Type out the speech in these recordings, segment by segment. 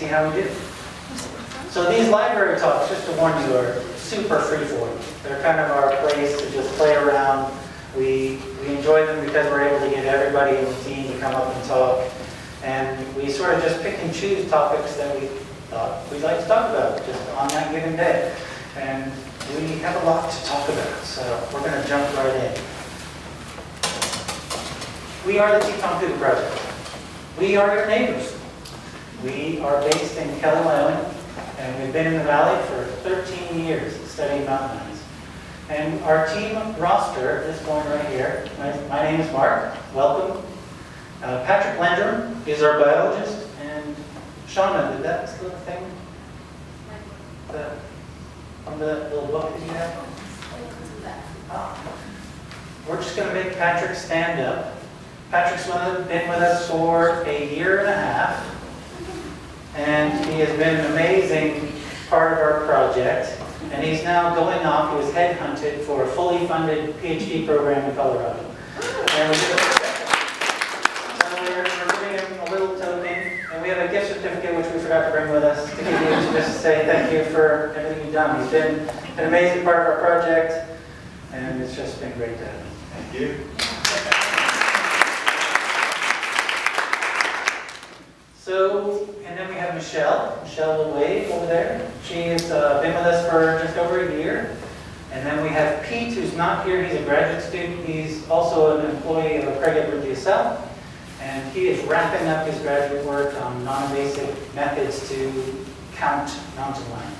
see how we do. So these library talks, just to warn you, are super free-form. They're kind of our place to just play around. We enjoy them because we're able to get everybody in the team to come up and talk. And we sort of just pick and choose topics that we thought we'd like to talk about just on that given day. And we have a lot to talk about, so we're going to jump right in. We are the Teton Cougar Project. We are your neighbors. We are based in Kelly, Wyoming, and we've been in the valley for 13 years studying mountain lions. And our team roster is going right here. My name is Mark. Welcome. Patrick Landrum is our biologist, and Shauna, did that little thing? From the little book that you have? We're just going to make Patrick stand up. Patrick's been with us for a year and a half, and he has been an amazing part of our project. And he's now going off. He was headhunted for a fully funded PhD program in Colorado. And we're giving him a little token, and we have a gift certificate which we forgot to bring with us to give you to just say thank you for everything you've done. He's been an amazing part of our project, and it's just been great to have him. Thank you. So, and then we have Michelle. Michelle will wave over there. She has been with us for just over a year. And then we have Pete, who's not here. He's a graduate student. He's also an employee of Craig Edward South. And he is wrapping up his graduate work on non-invasive methods to count mountain lions.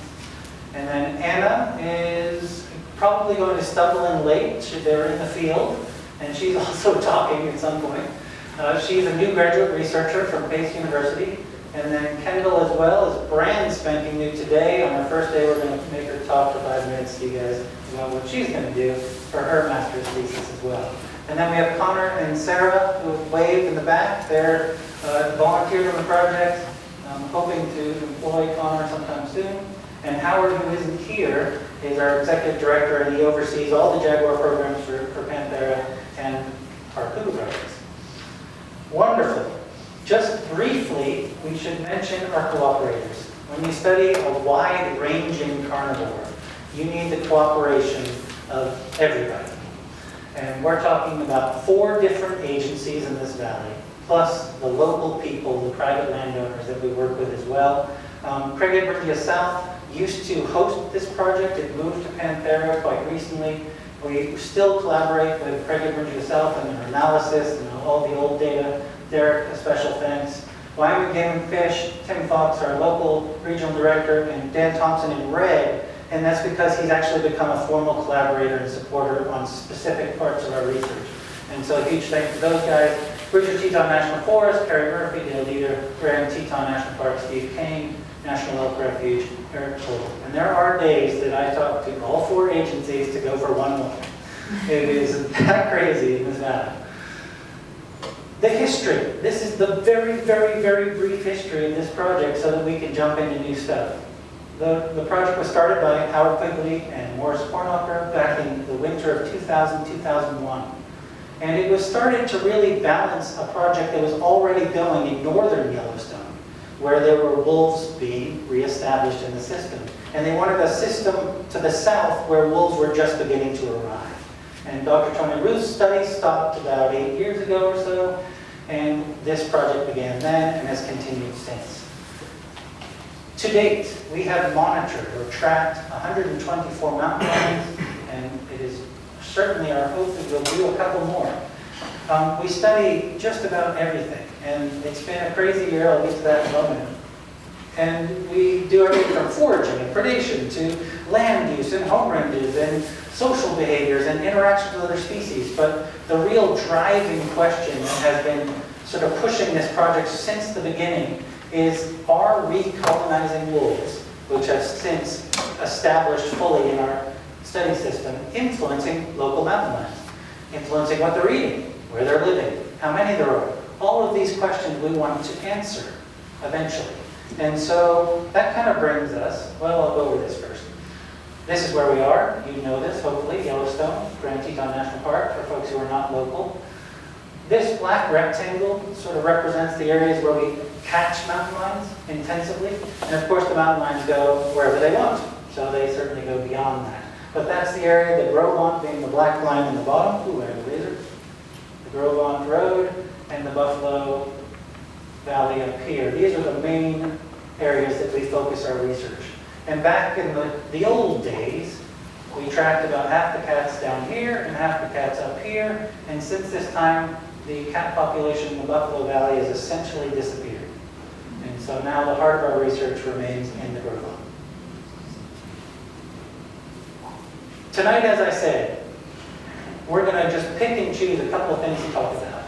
And then Anna is probably going to stumble in late. They're in the field. And she's also talking at some point. She's a new graduate researcher from Pace University. And then Kendall as well is brand spanking new today. On her first day, we're going to make her talk for 5 minutes to you guys about what she's going to do for her master's thesis as well. And then we have Connor and Sarah, who waved in the back. They're volunteers on the project. I'm hoping to employ Connor sometime soon. And Howard, who isn't here, is our executive director, and he oversees all the Jaguar programs for Panthera and our Cougar projects. Wonderful. Just briefly, we should mention our cooperators. When you study a wide-ranging carnivore, you need the cooperation of everybody. And we're talking about 4 different agencies in this valley, plus the local people, the private landowners that we work with as well. Craig Edward South used to host this project. It moved to Panthera quite recently. We still collaborate with Craig Edward South and their analysis and all the old data. Derek, a special thanks. Wyoming Game and Fish, Tim Fox, our local regional director, and Dan Thompson in red. And that's because he's actually become a formal collaborator and supporter on specific parts of our research. And so a huge thanks to those guys. Richard Teton National Forest, Perry Murphy, Dale Dieter, Graham Teton National Park, Steve Kane, National Elk Refuge, Eric Cole. And there are days that I talk to all 4 agencies to go for one more. It is that crazy in this valley. The history. This is the very, very, very brief history of this project so that we can jump into new stuff. The project was started by Howard Quigley and Morris Cornwalker back in the winter of 2000-2001. And it was started to really balance a project that was already going in northern Yellowstone, where there were wolves being reestablished in the system. And they wanted a system to the south where wolves were just beginning to arrive. And Dr. Tony Ruth's study stopped about 8 years ago or so, and this project began then and has continued since. To date, we have monitored or tracked 124 mountain lions, and it is certainly our hope that we'll do a couple more. We study just about everything, and it's been a crazy year. I'll get to that in a moment. And we do everything from foraging and predation to land use and home ranges and social behaviors and interactions with other species. But the real driving question that has been sort of pushing this project since the beginning is, are recolonizing wolves, which have since established fully in our study system, influencing local mountain lions, influencing what they're eating, where they're living, how many there are. All of these questions we want to answer eventually. And so that kind of brings us, well, I'll go over this first. This is where we are. You know this, hopefully, Yellowstone, Grand Teton National Park, for folks who are not local. This black rectangle sort of represents the areas where we catch mountain lions intensively. And of course, the mountain lions go wherever they want. So they certainly go beyond that. But that's the area, the Grovant being the black line in the bottom. Ooh, I have a laser. The Grovant Road and the Buffalo Valley up here. These are the main areas that we focus our research. And back in the old days, we tracked about half the cats down here and half the cats up here. And since this time, the cat population in the Buffalo Valley has essentially disappeared. And so now the heart of our research remains in the Grovant. Tonight, as I said, we're going to just pick and choose a couple of things to talk about.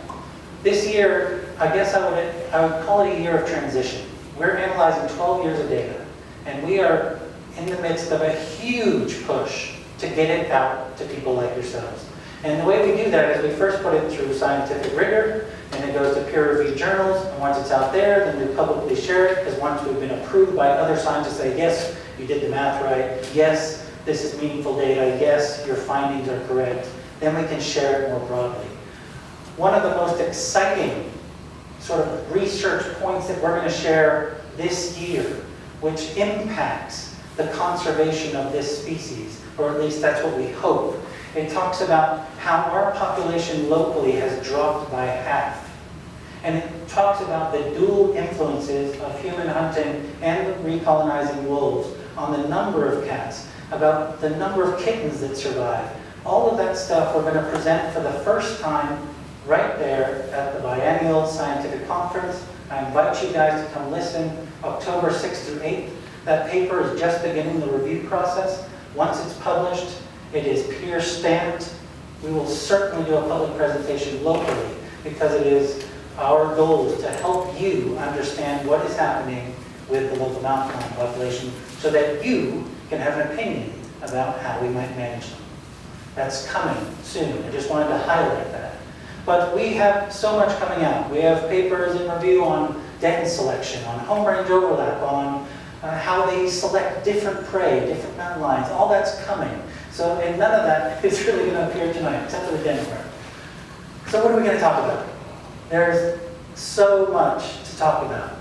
This year, I guess I would call it a year of transition. We're analyzing 12 years of data, and we are in the midst of a huge push to get it out to people like yourselves. And the way we do that is we first put it through scientific rigor, and it goes to peer-reviewed journals, and once it's out there, then we publicly share it, because once we've been approved by other scientists say, yes, you did the math right, yes, this is meaningful data, yes, your findings are correct, then we can share it more broadly. One of the most exciting sort of research points that we're going to share this year, which impacts the conservation of this species, or at least that's what we hope. It talks about how our population locally has dropped by half. And it talks about the dual influences of human hunting and recolonizing wolves on the number of cats, about the number of kittens that survive. All of that stuff we're going to present for the first time right there at the biennial scientific conference. I invite you guys to come listen October 6th through 8th. That paper is just beginning the review process. Once it's published, it is peer stamped. We will certainly do a public presentation locally because it is our goal to help you understand what is happening with the local mountain lion population so that you can have an opinion about how we might manage them. That's coming soon. I just wanted to highlight that. But we have so much coming out. We have papers in review on den selection, on home range overlap, on how they select different prey, different mountain lions. All that's coming. So, and none of that is really going to appear tonight, except for the den part. So what are we going to talk about? There's so much to talk about.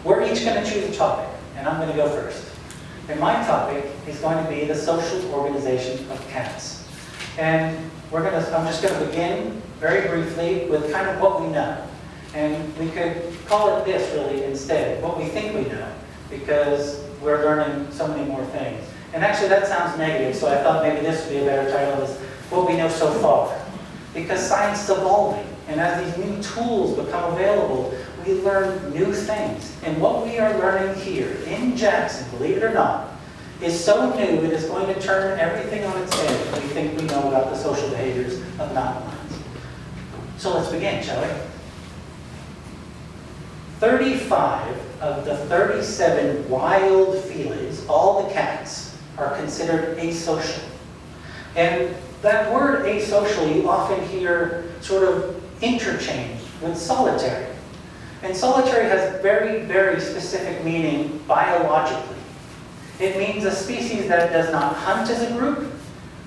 We're each going to choose a topic, and I'm going to go first. And my topic is going to be the social organization of cats. And I'm just going to begin very briefly with kind of what we know. And we could call it this really instead, what we think we know, because we're learning so many more things. And actually that sounds negative, so I thought maybe this would be a better title, is what we know so far. Because science is evolving, and as these new tools become available, we learn new things. And what we are learning here in Jackson, believe it or not, is so new it is going to turn everything on its head we think we know about the social behaviors of mountain lions. So let's begin, shall we? 35 of the 37 wild felids, all the cats, are considered asocial. And that word asocial you often hear sort of interchanged with solitary. And solitary has very, very specific meaning biologically. It means a species that does not hunt as a group,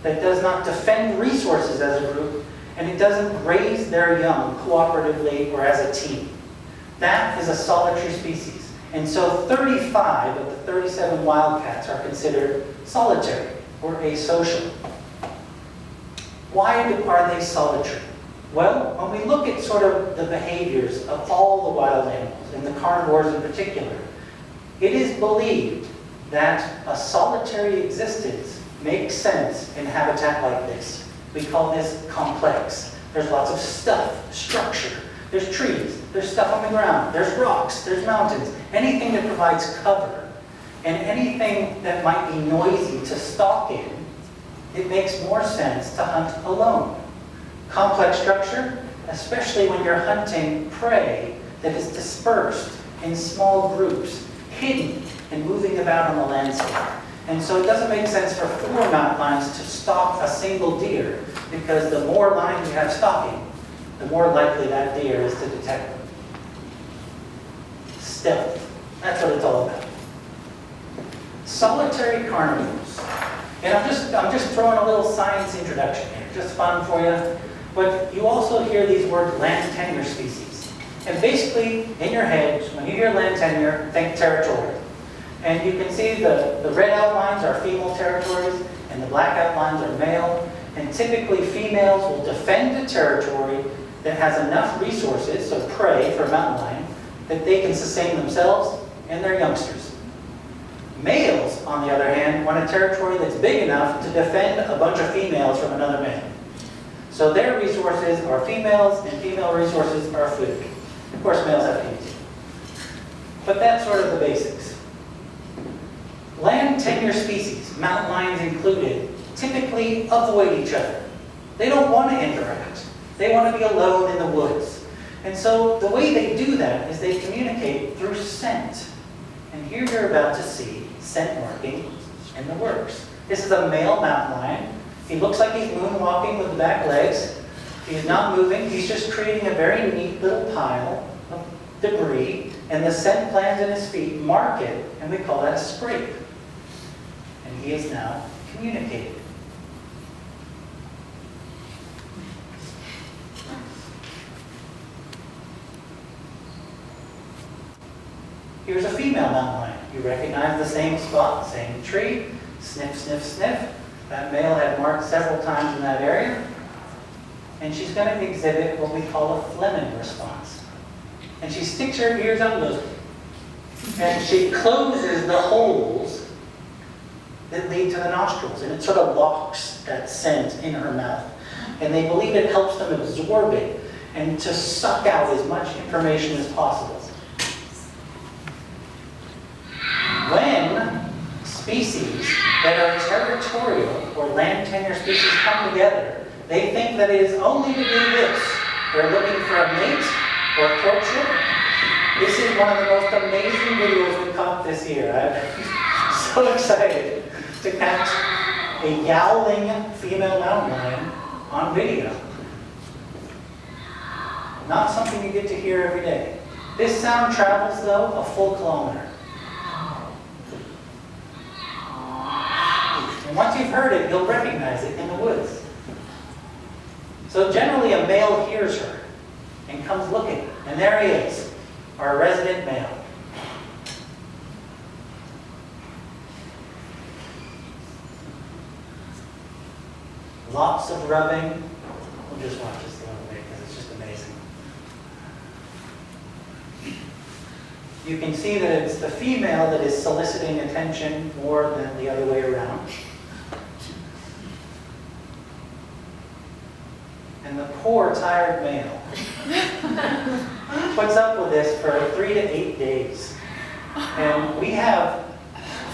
that does not defend resources as a group, and it doesn't raise their young cooperatively or as a team. That is a solitary species. And so 35 of the 37 wildcats are considered solitary or asocial. Why are they solitary? Well, when we look at sort of the behaviors of all the wild animals, and the carnivores in particular, it is believed that a solitary existence makes sense in habitat like this. We call this complex. There's lots of stuff, structure. There's trees, there's stuff on the ground, there's rocks, there's mountains. Anything that provides cover, and anything that might be noisy to stalk in, it makes more sense to hunt alone. Complex structure, especially when you're hunting prey that is dispersed in small groups, hidden and moving about on the landscape. And so it doesn't make sense for 4 mountain lions to stalk a single deer, because the more lions you have stalking, the more likely that deer is to detect them. Stealth, that's what it's all about. Solitary carnivores. And I'm just throwing a little science introduction here, just fun for you. But you also hear these words land tenure species. And basically, in your head, when you hear land tenure, think territorial. And you can see the red outlines are female territories, and the black outlines are male. And typically, females will defend a territory that has enough resources, so prey for a mountain lion, that they can sustain themselves and their youngsters. Males, on the other hand, want a territory that's big enough to defend a bunch of females from another male. So their resources are females, and female resources are food. Of course, males have kids. But that's sort of the basics. Land tenure species, mountain lions included, typically avoid each other. They don't want to interact. They want to be alone in the woods. And so the way they do that is they communicate through scent. And here you're about to see scent marking in the works. This is a male mountain lion. He looks like he's moonwalking with the back legs. He's not moving. He's just creating a very neat little pile of debris. And the scent glands in his feet mark it, and we call that a scrape. And he is now communicating. Here's a female mountain lion. You recognize the same spot, same tree. Sniff, sniff, sniff. That male had marked several times in that area. And she's going to exhibit what we call a Fleming response. And she sticks her ears out and goes, and she closes the holes that lead to the nostrils. And it sort of locks that scent in her mouth. And they believe it helps them absorb it and to suck out as much information as possible. When species that are territorial or land tenure species come together, they think that it is only to do this. They're looking for a mate or courtship. This is one of the most amazing videos we caught this year. I'm so excited to catch a yowling female mountain lion on video. Not something you get to hear every day. This sound travels, though, a full kilometer. And once you've heard it, you'll recognize it in the woods. So generally a male hears her and comes looking. And there he is, our resident male. Lots of rubbing. We'll just watch this a little bit because it's just amazing. You can see that it's the female that is soliciting attention more than the other way around. And the poor, tired male puts up with this for 3 to 8 days. And we have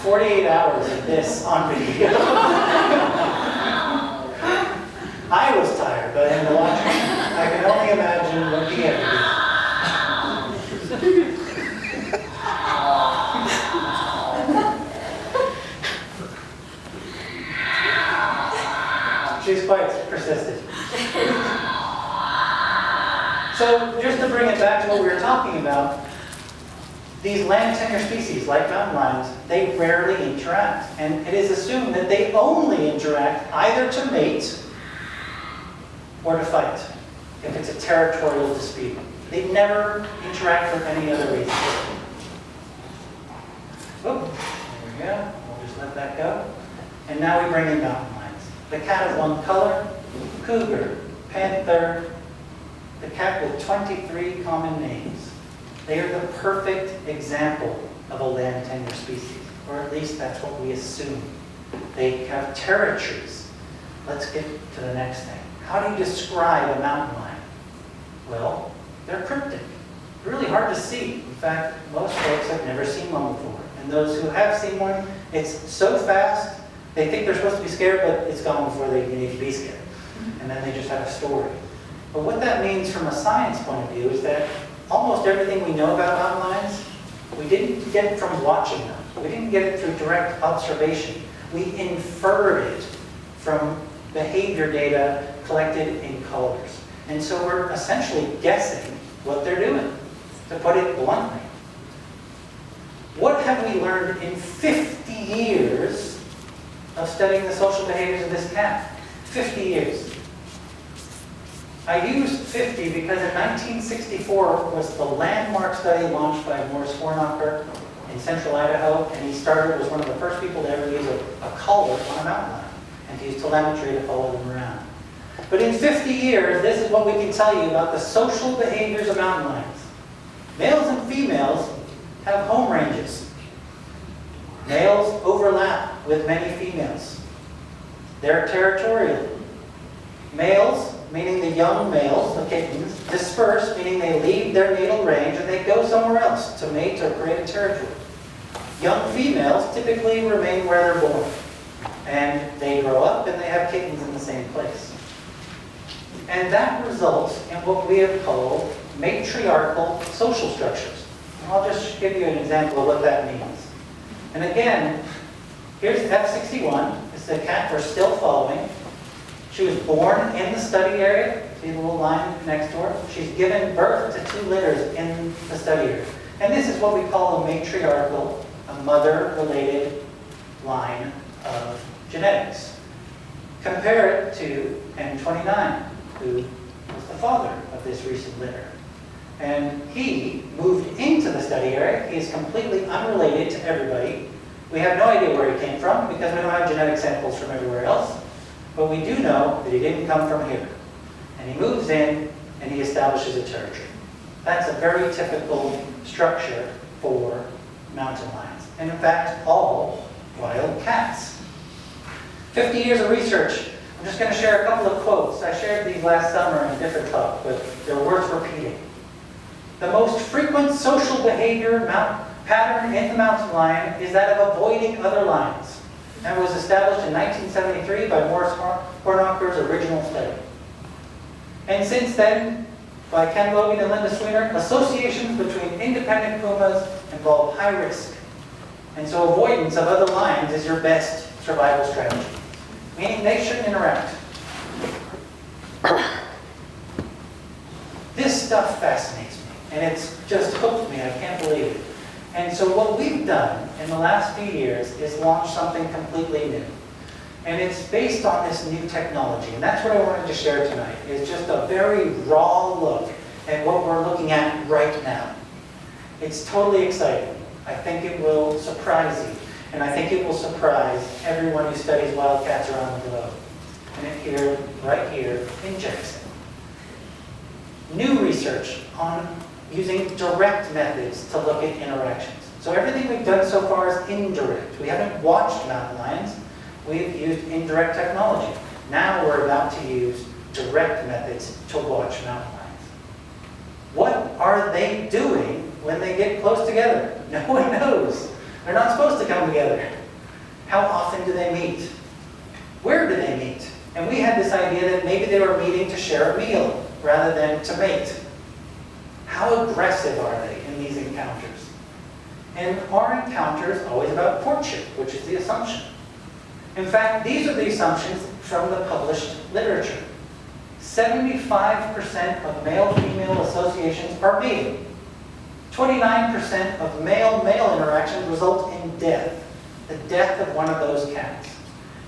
48 hours of this on video. I was tired, but in the watching, I can only imagine what he had to do. She's quite persistent. So just to bring it back to what we were talking about, these land tenure species, like mountain lions, they rarely interact. And it is assumed that they only interact either to mate or to fight, if it's a territorial dispute. They never interact for any other reason. Oh, there we go. We'll just let that go. And now we bring in mountain lions. The cat of one color, cougar, panther, the cat with 23 common names. They are the perfect example of a land tenure species, or at least that's what we assume. They have territories. Let's get to the next thing. How do you describe a mountain lion? Well, they're cryptic. Really hard to see. In fact, most folks have never seen one before. And those who have seen one, it's so fast, they think they're supposed to be scared, but it's gone before they need to be scared. And then they just have a story. But what that means from a science point of view is that almost everything we know about mountain lions, we didn't get it from watching them. We didn't get it through direct observation. We inferred it from behavior data collected in colors. And so we're essentially guessing what they're doing, to put it bluntly. What have we learned in 50 years of studying the social behaviors of this cat? 50 years. I used 50 because in 1964 was the landmark study launched by Morris Hornacher in central Idaho, and he was one of the first people to ever use a collar on a mountain lion and to use telemetry to follow them around. But in 50 years, this is what we can tell you about the social behaviors of mountain lions. Males and females have home ranges. Males overlap with many females. They're territorial. Males, meaning the young males, the kittens, disperse, meaning they leave their natal range and they go somewhere else to mate or create a territory. Young females typically remain where they're born, and they grow up and they have kittens in the same place. And that results in what we have called matriarchal social structures. And I'll just give you an example of what that means. And again, here's F61. It's the cat we're still following. She was born in the study area. See the little line next to her? She's given birth to 2 litters in the study area. And this is what we call a matriarchal, a mother-related line of genetics. Compare it to N29, who was the father of this recent litter. And he moved into the study area. He is completely unrelated to everybody. We have no idea where he came from because we don't have genetic samples from everywhere else. But we do know that he didn't come from here. And he moves in and he establishes a territory. That's a very typical structure for mountain lions. And in fact, all wild cats. 50 years of research. I'm just going to share a couple of quotes. I shared these last summer in a different talk, but they're worth repeating. The most frequent social behavior pattern in the mountain lion is that of avoiding other lions. And was established in 1973 by Morris Hornacher's original study. And since then, by Ken Logan and Linda Sweener, associations between independent pumas involve high risk. And so avoidance of other lions is your best survival strategy, meaning they shouldn't interact. This stuff fascinates me, and it's just hooked me. I can't believe it. And so what we've done in the last few years is launch something completely new. And it's based on this new technology. And that's what I wanted to share tonight, is just a very raw look at what we're looking at right now. It's totally exciting. I think it will surprise you. And I think it will surprise everyone who studies wildcats around the globe. And right here in Jackson. New research on using direct methods to look at interactions. So everything we've done so far is indirect. We haven't watched mountain lions. We've used indirect technology. Now we're about to use direct methods to watch mountain lions. What are they doing when they get close together? No one knows. They're not supposed to come together. How often do they meet? Where do they meet? And we had this idea that maybe they were meeting to share a meal rather than to mate. How aggressive are they in these encounters? And are encounters always about courtship, which is the assumption? In fact, these are the assumptions from the published literature. 75% of male-female associations are mating. 29% of male-male interactions result in death, the death of one of those cats.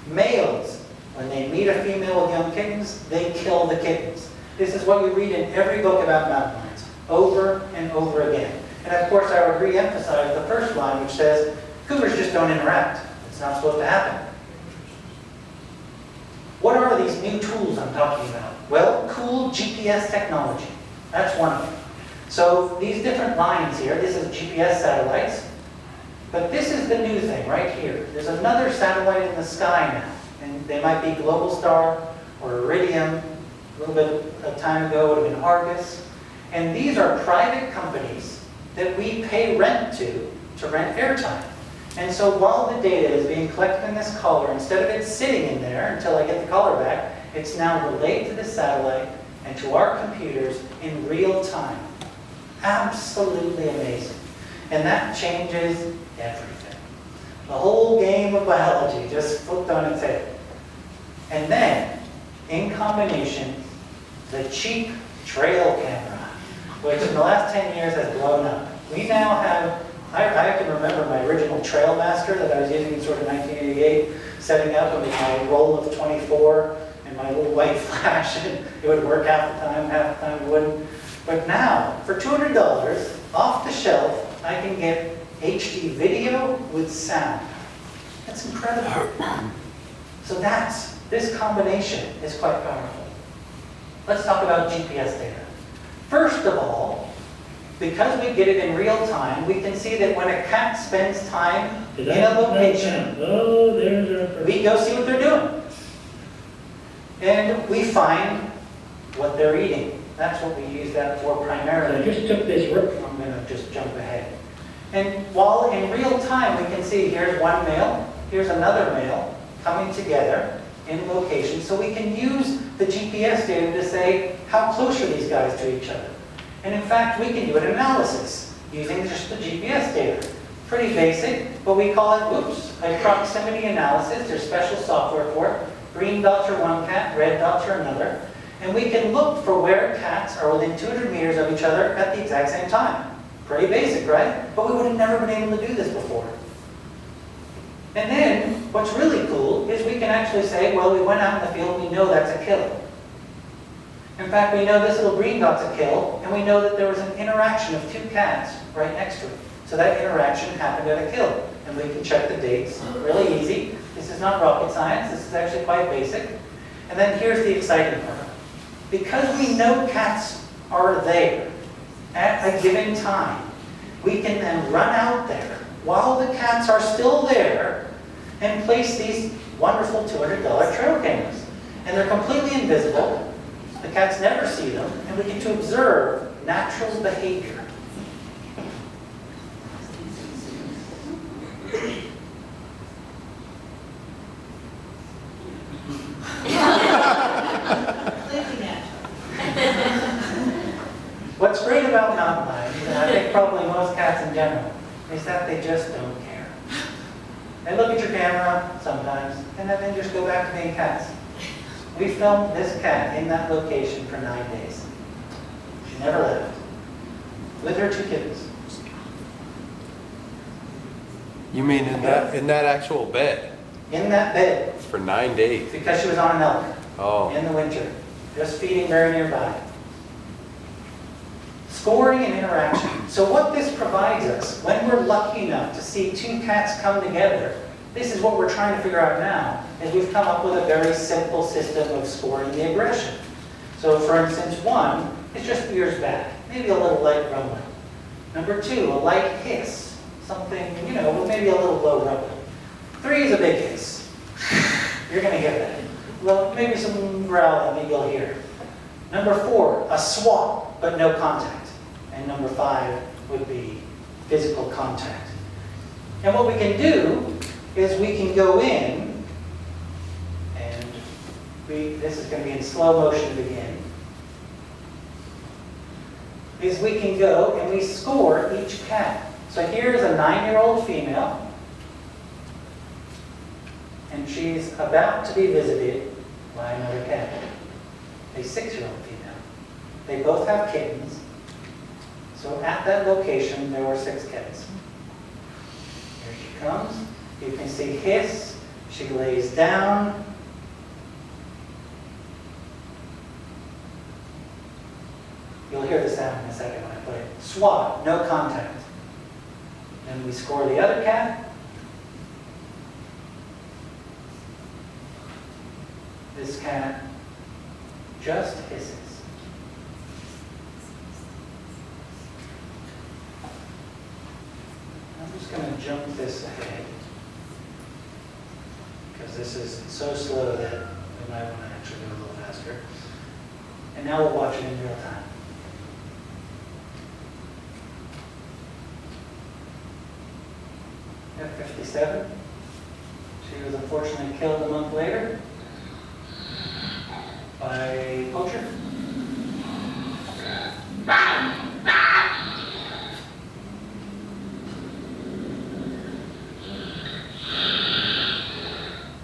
Males, when they meet a female with young kittens, they kill the kittens. This is what we read in every book about mountain lions, over and over again. And of course, I would re-emphasize the first line, which says, cougars just don't interact. It's not supposed to happen. What are these new tools I'm talking about? Well, cool GPS technology. That's one of them. So these different lines here, this is GPS satellites. But this is the new thing right here. There's another satellite in the sky now. And they might be Global Star or Iridium. A little bit of time ago, it would have been Argus. And these are private companies that we pay rent to rent airtime. And so while the data is being collected in this collar, instead of it sitting in there until I get the collar back, it's now relayed to the satellite and to our computers in real time. Absolutely amazing. And that changes everything. The whole game of biology just flipped on its head. And then, in combination, the cheap trail camera, which in the last 10 years has blown up. We now have, I can remember my original Trailmaster that I was using in sort of 1988, setting up with my roll of 24 and my little white flash, and it would work half the time it wouldn't. But now, for $200, off the shelf, I can get HD video with sound. That's incredible. So this combination is quite powerful. Let's talk about GPS data. First of all, because we get it in real time, we can see that when a cat spends time in a location, we go see what they're doing. And we find what they're eating. That's what we use that for primarily. I just took this rope. I'm going to just jump ahead. And while in real time we can see here's one male, here's another male coming together in location, so we can use the GPS data to say how close are these guys to each other. And in fact, we can do an analysis using just the GPS data. Pretty basic, but we call it, a proximity analysis. There's special software for it. Green dots are one cat, red dots are another. And we can look for where cats are within 200 meters of each other at the exact same time. Pretty basic, right? But we would have never been able to do this before. And then, what's really cool is we can actually say, well, we went out in the field, we know that's a kill. In fact, we know this little green dot's a kill, and we know that there was an interaction of 2 cats right next to it. So that interaction happened at a kill. And we can check the dates. Really easy. This is not rocket science. This is actually quite basic. And then here's the exciting part. Because we know cats are there at a given time, we can then run out there while the cats are still there and place these wonderful $200 trail cameras. And they're completely invisible. The cats never see them, and we get to observe natural behavior. What's great about mountain lions, and I think probably most cats in general, is that they just don't care. They look at your camera sometimes, and then they just go back to being cats. We filmed this cat in that location for 9 days. She never left. With her 2 kittens. You mean in that actual bed? In that bed. For 9 days? Because she was on an elk. Oh. In the winter. Just feeding very nearby. Scoring and interaction. So what this provides us, when we're lucky enough to see 2 cats come together, this is what we're trying to figure out now, is we've come up with a very simple system of scoring the aggression. So for instance, 1 is just ears back, maybe a little light rumbling. Number 2, a light hiss, something, with maybe a little low rumbling. 3 is a big hiss. You're going to hear that. Well, maybe some growling, maybe you'll hear. Number 4, a swat, but no contact. And number 5 would be physical contact. And what we can do is we can go in, and this is going to be in slow motion to begin, is we can go and we score each cat. So here's a 9-year-old female, and she's about to be visited by another cat, a 6-year-old female. They both have kittens. So at that location, there were 6 kittens. Here she comes. You can see hiss. She lays down. You'll hear the sound in a second when I play it. Swat, no contact. Then we score the other cat. This cat just hisses. I'm just going to jump this ahead because this is so slow that we might want to actually go a little faster. And now we'll watch it in real time. F-57. She was unfortunately killed a month later by a poacher.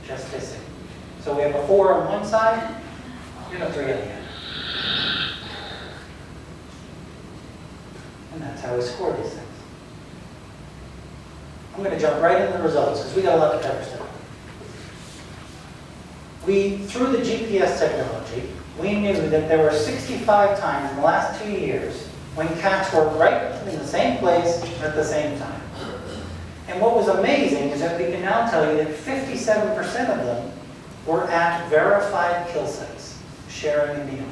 Just hissing. So we have a 4 on one side and a 3 on the other. And that's how we score these things. I'm going to jump right into the results because we got a lot to cover still. through the GPS technology, we knew that there were 65 times in the last 2 years when cats were right in the same place at the same time. And what was amazing is that we can now tell you that 57% of them were at verified kill sites, sharing a meal.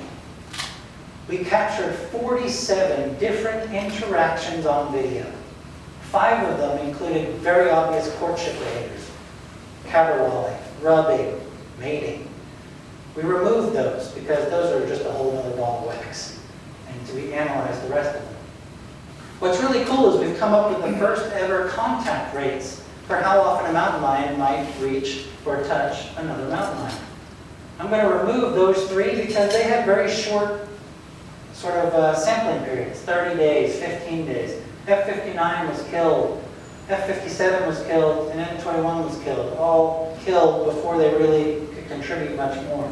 We captured 47 different interactions on video. 5 of them included very obvious courtship behaviors: caterwauling, rubbing, mating. We removed those because those are just a whole other ball of wax, and so we analyzed the rest of them. What's really cool is we've come up with the first ever contact rates for how often a mountain lion might reach or touch another mountain lion. I'm going to remove those 3 because they have very short sort of sampling periods, 30 days, 15 days. F59 was killed, F57 was killed, and N21 was killed, all killed before they really could contribute much more.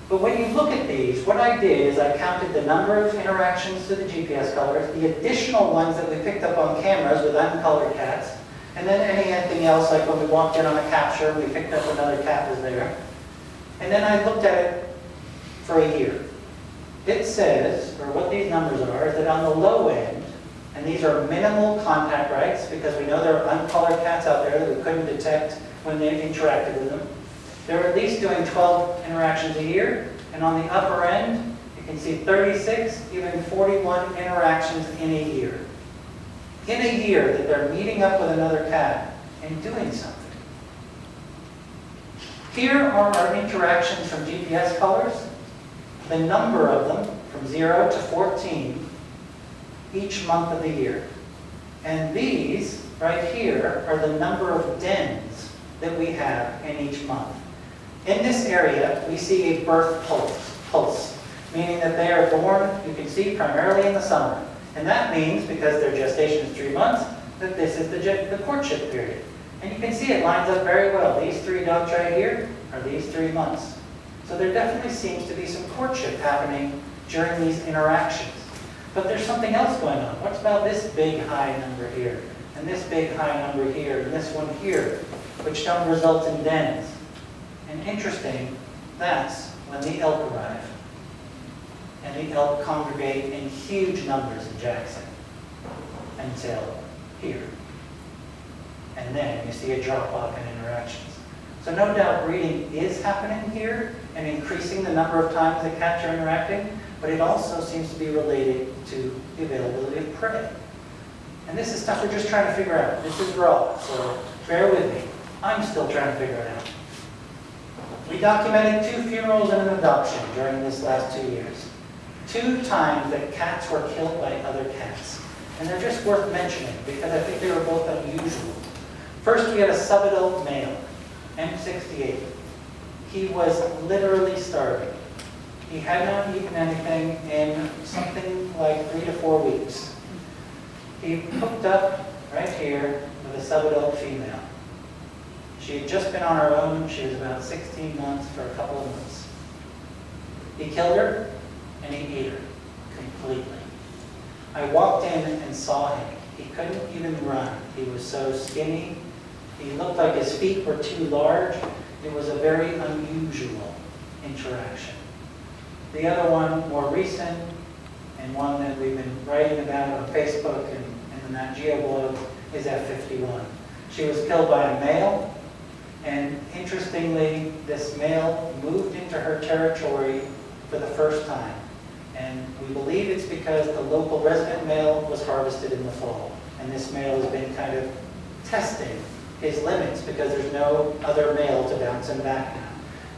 But when you look at these, what I did is I counted the number of interactions to the GPS colors, the additional ones that we picked up on cameras with uncolored cats, and then anything else, like when we walked in on a capture, we picked up another cat was there. And then I looked at it for a year. It says, or what these numbers are, is that on the low end, and these are minimal contact rights, because we know there are uncolored cats out there that we couldn't detect when they interacted with them. They're at least doing 12 interactions a year, and on the upper end, you can see 36, even 41 interactions in a year. In a year that they're meeting up with another cat and doing something. Here are our interactions from GPS colors, the number of them from 0 to 14 each month of the year. And these, right here, are the number of dens that we have in each month. In this area, we see a birth pulse, meaning that they are born, you can see, primarily in the summer. And that means, because their gestation is 3 months, that this is the courtship period. And you can see it lines up very well. These 3 dots right here are these 3 months. So there definitely seems to be some courtship happening during these interactions. But there's something else going on. What's about this big high number here, and this big high number here, and this one here, which don't result in dens? And interesting, that's when the elk arrive. And the elk congregate in huge numbers in Jackson until here. And then you see a drop-off in interactions. So no doubt breeding is happening here and increasing the number of times the cats are interacting, but it also seems to be related to the availability of prey. And this is stuff we're just trying to figure out. This is raw, so bear with me. I'm still trying to figure it out. We documented 2 funerals and an adoption during this last 2 years. 2 times that cats were killed by other cats. And they're just worth mentioning because I think they were both unusual. First, we had a subadult male, M68. He was literally starving. He had not eaten anything in something like 3 to 4 weeks. He hooked up right here with a subadult female. She had just been on her own. She was about 16 months for a couple of months. He killed her and he ate her completely. I walked in and saw him. He couldn't even run. He was so skinny. He looked like his feet were too large. It was a very unusual interaction. The other one, more recent, and one that we've been writing about on Facebook and in the Nat Geo blog, is F51. She was killed by a male, and interestingly, this male moved into her territory for the first time. And we believe it's because the local resident male was harvested in the fall. And this male has been kind of testing his limits because there's no other male to bounce him back now.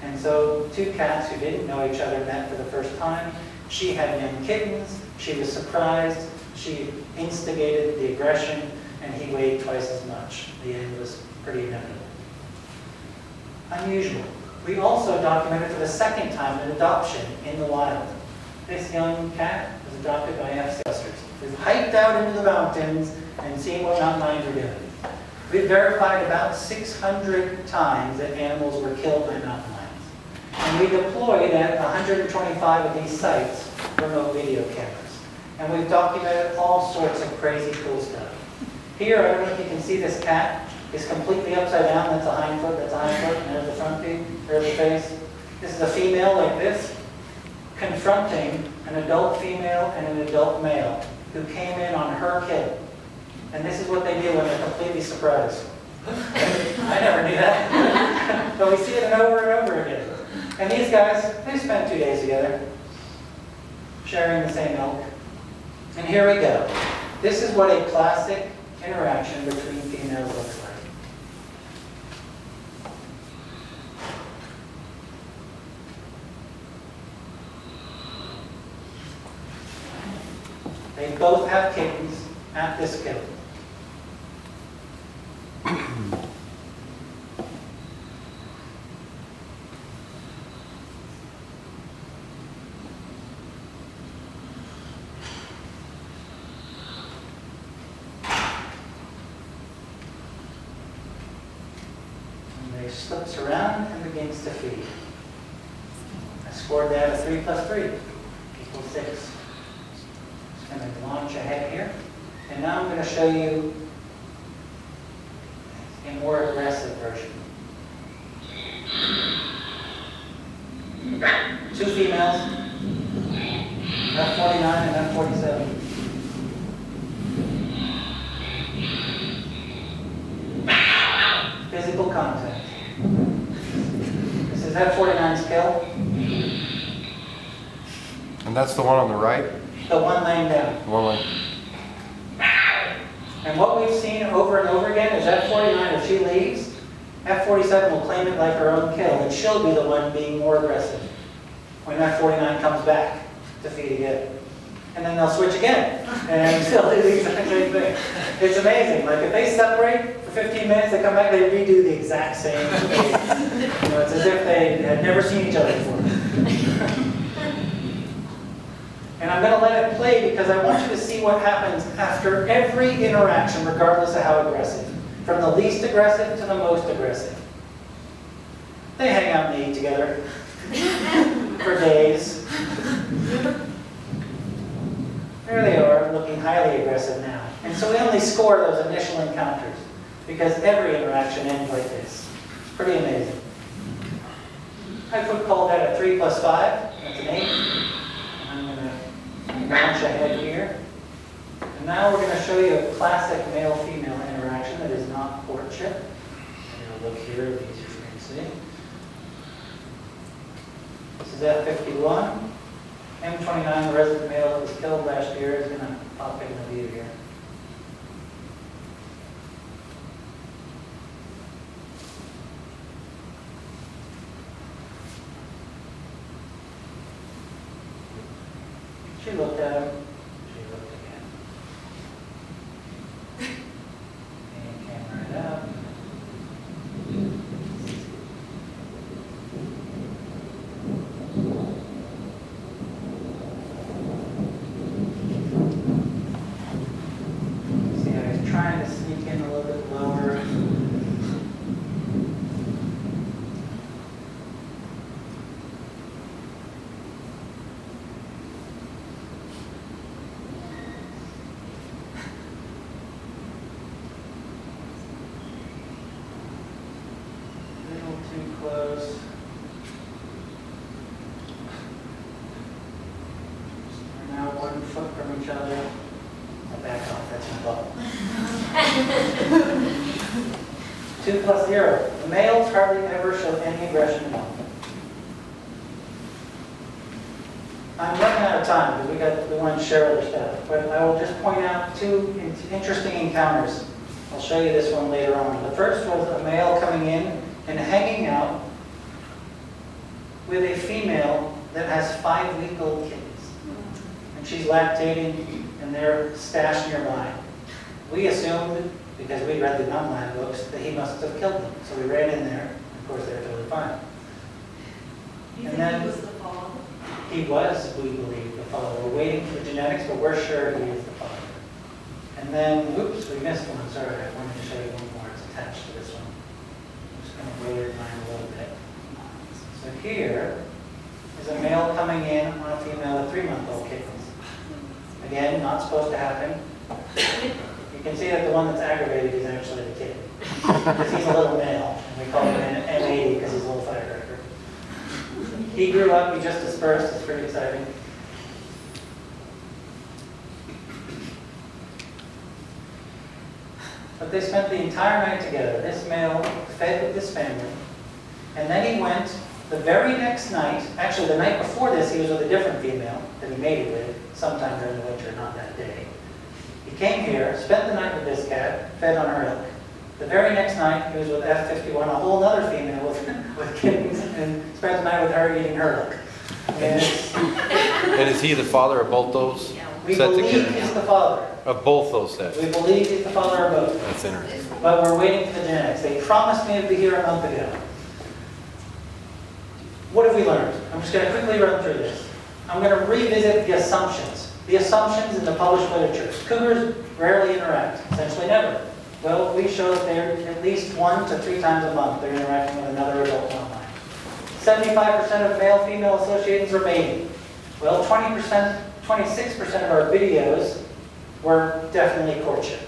And so 2 cats who didn't know each other met for the first time. She had young kittens. She was surprised. She instigated the aggression, and he weighed twice as much. The end was pretty inevitable. Unusual. We also documented for the second time an adoption in the wild. This young cat was adopted by F-sisters. We've hiked out into the mountains and seen what mountain lions are doing. We've verified about 600 times that animals were killed by mountain lions. And we deployed at 125 of these sites remote video cameras. And we've documented all sorts of crazy cool stuff. Here, I don't know if you can see this cat. is completely upside down. That's a hind foot, that's a hind foot, and there's the front feet, there's the face. This is a female like this, confronting an adult female and an adult male who came in on her kill. And this is what they do when they're completely surprised. I never knew that. But we see it over and over again. And these guys, they spent 2 days together, sharing the same milk. And here we go. This is what a classic interaction between females looks like. They both have kittens at this kill. Slips around and begins to feed. I scored that a 3 plus 3 equals 6. Just going to launch ahead here. And now I'm going to show you a more aggressive version. 2 females, F49 and F47. Physical contact. This is F49's kill. And that's the one on the right? The one laying down. The one laying. And what we've seen over and over again is F49, if she leaves, F47 will claim it like her own kill, and she'll be the one being more aggressive when F49 comes back to feed again. And then they'll switch again, and they'll do the exact same thing. It's amazing. Like if they separate for 15 minutes, they come back, they redo the exact same thing. It's as if they had never seen each other before. And I'm going to let it play because I want you to see what happens after every interaction, regardless of how aggressive. From the least aggressive to the most aggressive. They hang out and eat together for days. There they are, looking highly aggressive now. And so we only score those initial encounters because every interaction ends like this. It's pretty amazing. I could call that a 3 plus 5. That's an 8. And I'm going to launch ahead here. And now we're going to show you a classic male-female interaction that is not courtship. I'm going to look here, it'll be easier for you to see. This is F51. M29, the resident male that was killed last year, is going to pop in the view here. She looked at him. She looked again. And came right up. See how he's trying to sneak in a little bit lower. Too close. We're now 1 foot from each other. I'll back off, that's my bubble. 2 plus 0. The males hardly ever show any aggression at all. I'm running out of time because we want to share other stuff, but I will just point out 2 interesting encounters. I'll show you this one later on. The first was a male coming in and hanging out with a female that has 5-week-old kittens. And she's lactating and they're stashed nearby. We assumed, because we read the non-lab books, that he must have killed them. So we ran in there. Of course, they were totally fine. You And think then he was the father? he was, we believe, the father. We're waiting for genetics, but we're sure he is the father. And then, oops, we missed one. Sorry, I wanted to show you one more. It's attached to this one. I'm just going to blow your mind a little bit. So here is a male coming in on a female with 3-month-old kittens. Again, not supposed to happen. He You can see that the one that's aggravated is actually the kid. Because he's a little male, and we call him an M80 because he's a little firecracker. He grew up, he just dispersed, it's pretty exciting. But they spent the entire night together. This male fed with this family, and then he went the very next night, actually the night before this, he was with a different female that he mated with sometime during the winter, not that day. He came here, spent the night with this cat, fed on her elk. The very next night, he was with F51, a whole other female with kittens, and spent the night with her eating her elk. And is he the father of both those We sets of believe kittens? he's the father. Of both those sets? We believe he's the father of both. That's interesting. But we're waiting for the genetics. They promised me it would be here a month ago. What have we learned? I'm just going to quickly run through this. I'm going to revisit the assumptions. The assumptions in the published literature. Cougars rarely interact, essentially never. Well, we show that they're at least 1 to 3 times a month they're interacting with another adult online. 75% of male-female associations are mating. Well, 26% of our videos were definitely courtship.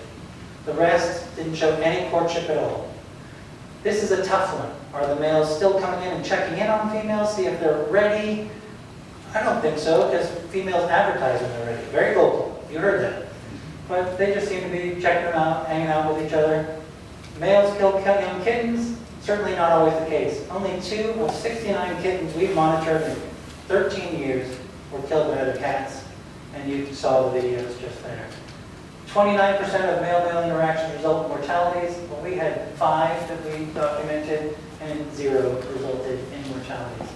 The rest didn't show any courtship at all. This is a tough one. Are the males still coming in and checking in on females, see if they're ready? I don't think so, because females advertise when they're ready. Very vocal. You heard that. But they just seem to be checking them out, hanging out with each other. Males kill young kittens. Certainly not always the case. Only 2 of 69 kittens we've monitored in 13 years were killed by other cats. And you saw the videos just there. 29% of male-male interactions result in mortalities. Well, we had 5 that we documented, and 0 resulted in mortalities.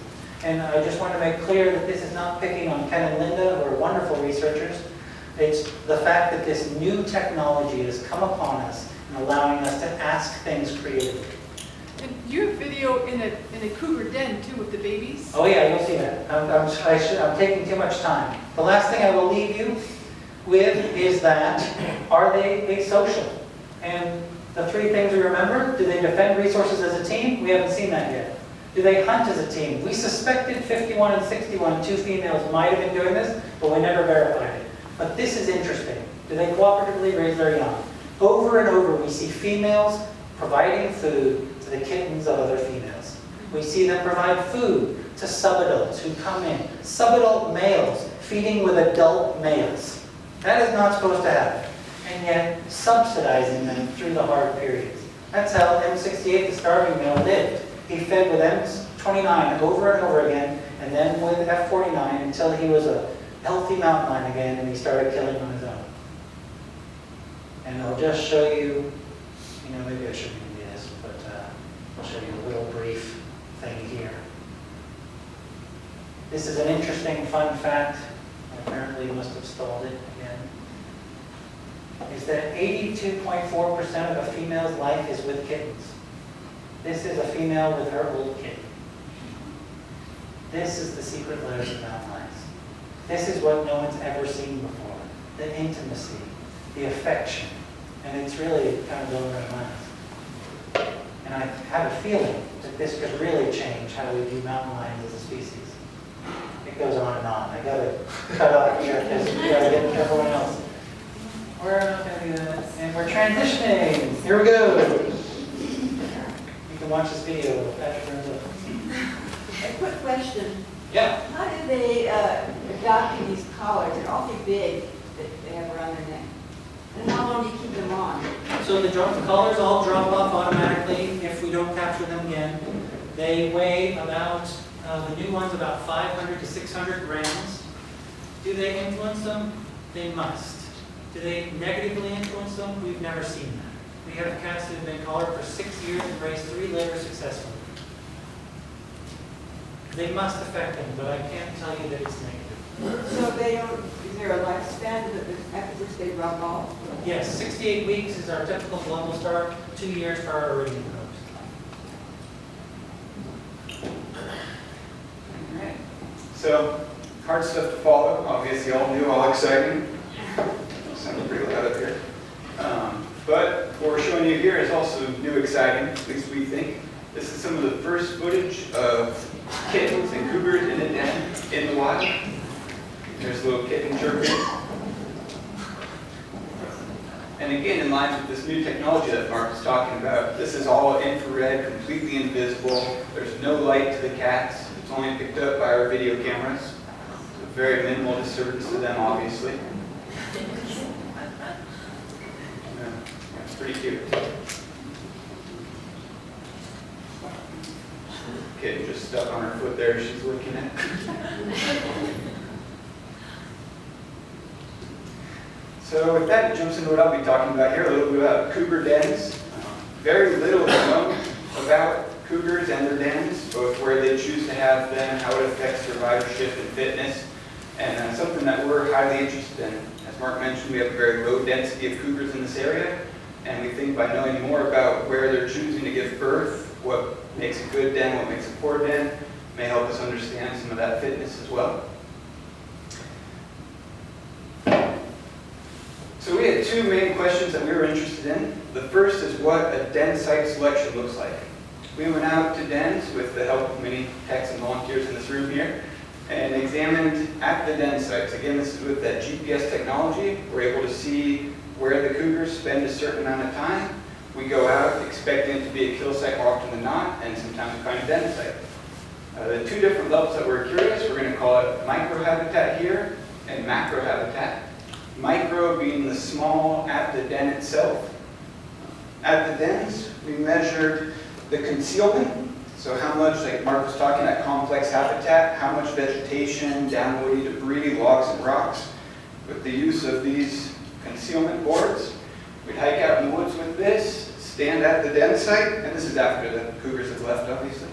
And I just want to make clear that this is not picking on Ken and Linda, who are wonderful researchers. It's the fact that this new technology has come upon us and allowing us to ask things creatively. And you have video in a cougar den too with the babies? Oh yeah, you'll see that. I'm taking too much time. The last thing I will leave you with is that, are they asocial? And the 3 things we remember: do they defend resources as a team? We haven't seen that yet. Do they hunt as a team? We suspected 51 and 61, 2 females might have been doing this, but we never verified it. But this is interesting. Do they cooperatively raise their young? Over and over, we see females providing food to the kittens of other females. We see them provide food to subadults who come in. Subadult males feeding with adult males. That is not supposed to happen. And yet, subsidizing them through the hard periods. That's how M68, the starving male, lived. He fed with M29 over and over again, and then with F49 until he was a healthy mountain lion again, and he started killing on his own. And I'll just show you, maybe I shouldn't do this, but I'll show you a little brief thing here. This is an interesting fun fact. Apparently you must have stalled it again. Is that 82.4% of a female's life is with kittens. This is a female with her old kitten. This is the secret layers of mountain lions. This is what no one's ever seen before. The intimacy, the affection, and it's really kind of blowing our minds. And I have a feeling that this could really change how we view mountain lions as a species. It goes on and on. I gotta cut off here because we gotta get to everyone else. We're not gonna do that. And we're transitioning. Here we go. You can watch this video. Patrick turns up. A quick question. Yeah. How do they adopt these collars? They're awfully big that they have around their neck. And how long do you keep them on? So the collars all drop off automatically if we don't capture them again. They weigh about, the new ones, about 500 to 600 grams. Do they influence them? They must. Do they negatively influence them? We've never seen that. We have cats that have been collared for 6 years and raised 3 litters successfully. They must affect them, but I can't tell you that it's negative. So they don't, is there a lifespan that after which they drop off? Yes, 68 weeks is our typical global start, 2 years for our Arabian cubs. So, hard stuff to follow, obviously all new, all exciting. Sounds pretty loud up here. But what we're showing you here is also new, exciting, at least we think. This is some of the first footage of kittens and cougars in a den in the wild. There's a little kitten chirping. And again, in line with this new technology that Mark was talking about, this is all infrared, completely invisible. There's no light to the cats. It's only picked up by our video cameras. So very minimal disturbance to them, obviously. Yeah, it's pretty cute. Kitten just stuck on her foot there, she's looking at. So with that, it jumps into what I'll be talking about here, a little bit about cougar dens. Very little is known about cougars and their dens, both where they choose to have them, how it affects survivorship and fitness, and something that we're highly interested in. As Mark mentioned, we have a very low density of cougars in this area, and we think by knowing more about where they're choosing to give birth, what makes a good den, what makes a poor den, may help us understand some of that fitness as well. So we had two main questions that we were interested in. The first is what a den site selection looks like. We went out to dens with the help of many techs and volunteers in this room here and examined at the den sites. Again, this is with that GPS technology. We're able to see where the cougars spend a certain amount of time. We go out expecting it to be a kill site more often than not, and sometimes we find a den site. The two different levels that we're curious, we're going to call it microhabitat here and macrohabitat. Micro being the small at the den itself. At the dens, we measured the concealment. So how much, like Mark was talking, that complex habitat, how much vegetation, downwoody debris, logs and rocks. With the use of these concealment boards, we'd hike out in the woods with this, stand at the den site, and this is after the cougars have left, obviously.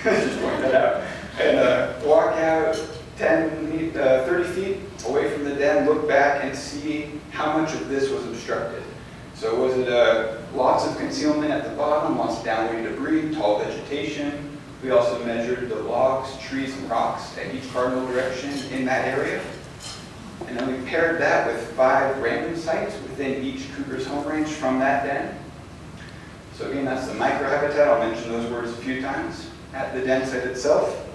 Just point that out. And walk out 30 feet away from the den, look back and see how much of this was obstructed. So was it lots of concealment at the bottom, lots of downwoody debris, tall vegetation. We also measured the logs, trees, and rocks at each cardinal direction in that area. And then we paired that with 5 random sites within each cougar's home range from that den. So again, that's the microhabitat. I'll mention those words a few times. At the den site itself.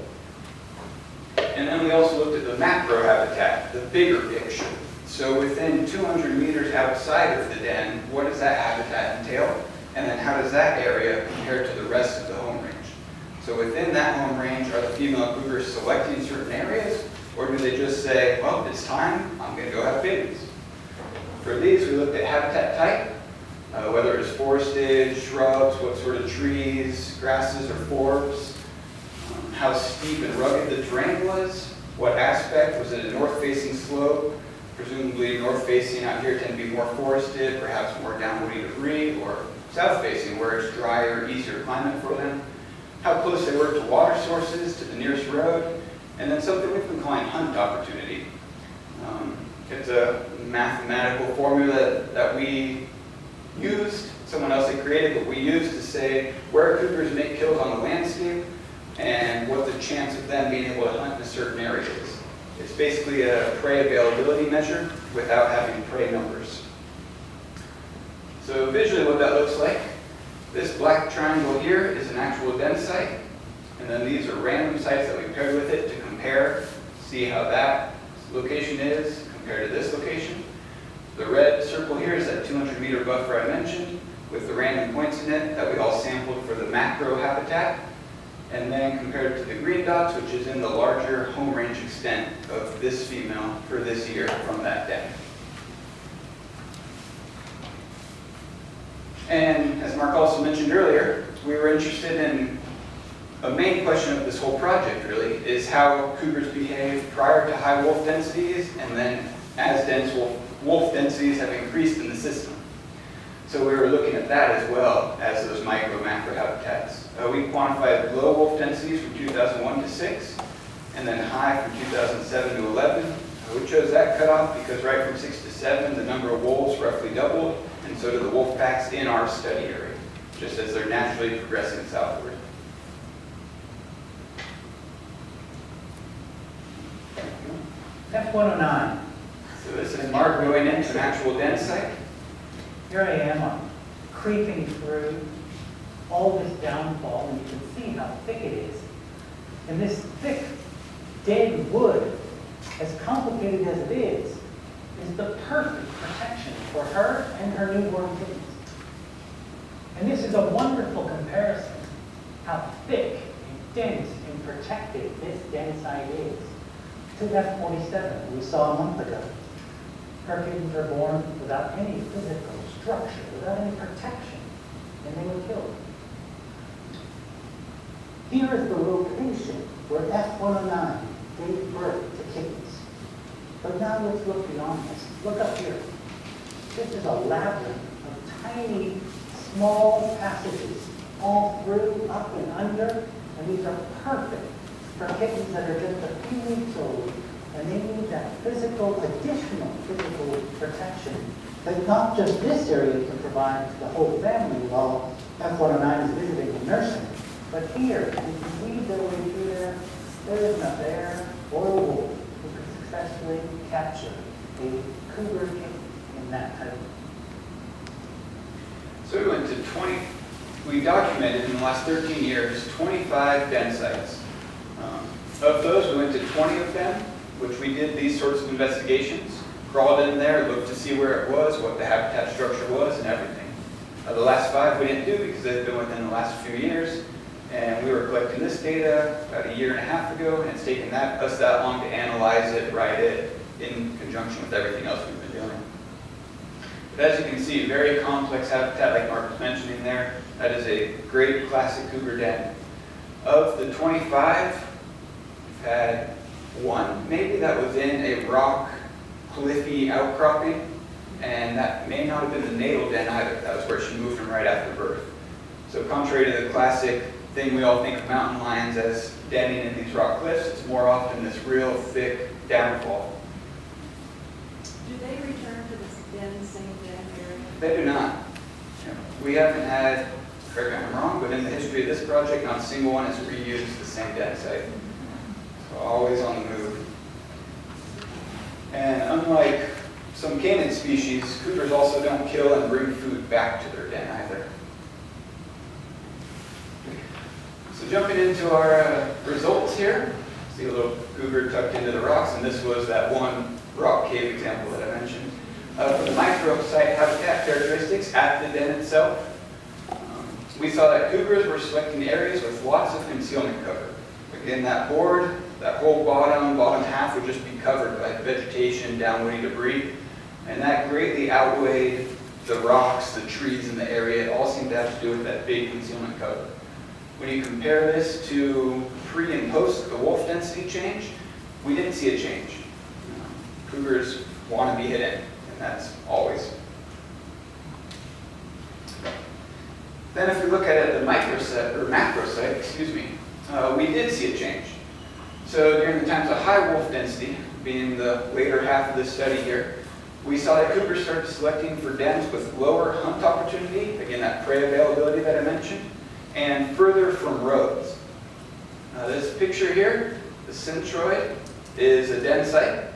And then we also looked at the macro habitat, the bigger picture. So within 200 meters outside of the den, what does that habitat entail? And then how does that area compare to the rest of the home range? So within that home range, are the female cougars selecting certain areas? Or do they just say, well, it's time, I'm going to go have babies? For these, we looked at habitat type, whether it's forested, shrubs, what sort of trees, grasses, or forbs. How steep and rugged the terrain was, what aspect, was it a north-facing slope, presumably north-facing out here tend to be more forested, perhaps more downwoody debris, or south-facing where it's drier, easier climate for them, how close they were to water sources, to the nearest road, and then something we've been calling hunt opportunity. It's a mathematical formula that we used, someone else had created, but we used to say where cougars make kills on the landscape, and what the chance of them being able to hunt in certain areas. It's basically a prey availability measure without having prey numbers. So visually what that looks like, this black triangle here is an actual den site, and then these are random sites that we paired with it to compare, see how that location is compared to this location. The red circle here is that 200-meter buffer I mentioned, with the random points in it that we all sampled for the macro habitat. And then compared to the green dots, which is in the larger home range extent of this female for this year from that den. And as Mark also mentioned earlier, we were interested in a main question of this whole project really is how cougars behave prior to high wolf densities and then as dense wolf densities have increased in the system. So we were looking at that as well as those micro-macro habitats. We quantified low wolf densities from 2001 to 6, and then high from 2007 to 11. We chose that cutoff because right from 6 to 7, the number of wolves roughly doubled, and so do the wolf packs in our study area, just as they're naturally progressing southward. F-109. So this is Mark going into an actual den site. Here I am, I'm creeping through all this downfall, and you can see how thick it is. And this thick, dead wood, as complicated as it is is the perfect protection for her and her newborn kittens. And this is a wonderful comparison how thick and dense and protected this den site is to F47 we saw a month ago. Her kittens are born without any physical structure, without any protection, and they were killed. Here is the location where F109 gave birth to kittens. But now let's look beyond this. Look up here. This is a labyrinth of tiny, small passages, all through, up and under, and these are perfect for kittens that are just a few weeks old, and they need that additional physical protection that not just this area can provide to the whole family while F109 is visiting the nursery, but here, you can weave their way through there. There isn't a bear or a wolf who could successfully capture a cougar kitten in that type. So we went to we documented in the last 13 years 25 den sites. Of those, we went to 20 of them, which we did these sorts of investigations, crawled in there, looked to see where it was, what the habitat structure was, and everything. The last 5 we didn't do because they've been within the last few years, and we were collecting this data about a year and a half ago, and it's taken us that long to analyze it, write it, in conjunction with everything else we've been doing. But as you can see, very complex habitat, like Mark was mentioning there. That is a great classic cougar den. Of the 25, we've had 1 maybe that was in a rock, cliffy outcropping, and that may not have been the natal den either. That was where she moved from right after birth. So contrary to the classic thing we all think of mountain lions as denning in these rock cliffs, it's more often this real thick downfall. Do they return to this den, same den area? They do not. We haven't had, correct me if I'm wrong, but in the history of this project, not a single one has reused the same den site. So always on the move. And unlike some canid species, cougars also don't kill and bring food back to their den either. So jumping into our results here, see a little cougar tucked into the rocks, and this was that one rock cave example that I mentioned. For the microsite habitat characteristics at the den itself, we saw that cougars were selecting areas with lots of concealment cover. Again, that board, that whole bottom half would just be covered by vegetation, downwoody debris, and that greatly outweighed the rocks, the trees in the area. It all seemed to have to do with that big concealment cover. When you compare this to pre and post the wolf density change, we didn't see a change. Cougars want to be hidden, and that's always. Then if we look at it at the macrosite, we did see a change. So during the times of high wolf density, being the later half of this study here, we saw that cougars started selecting for dens with lower hunt opportunity, again that prey availability that I mentioned, and further from roads. This picture here, the centroid, is a den site,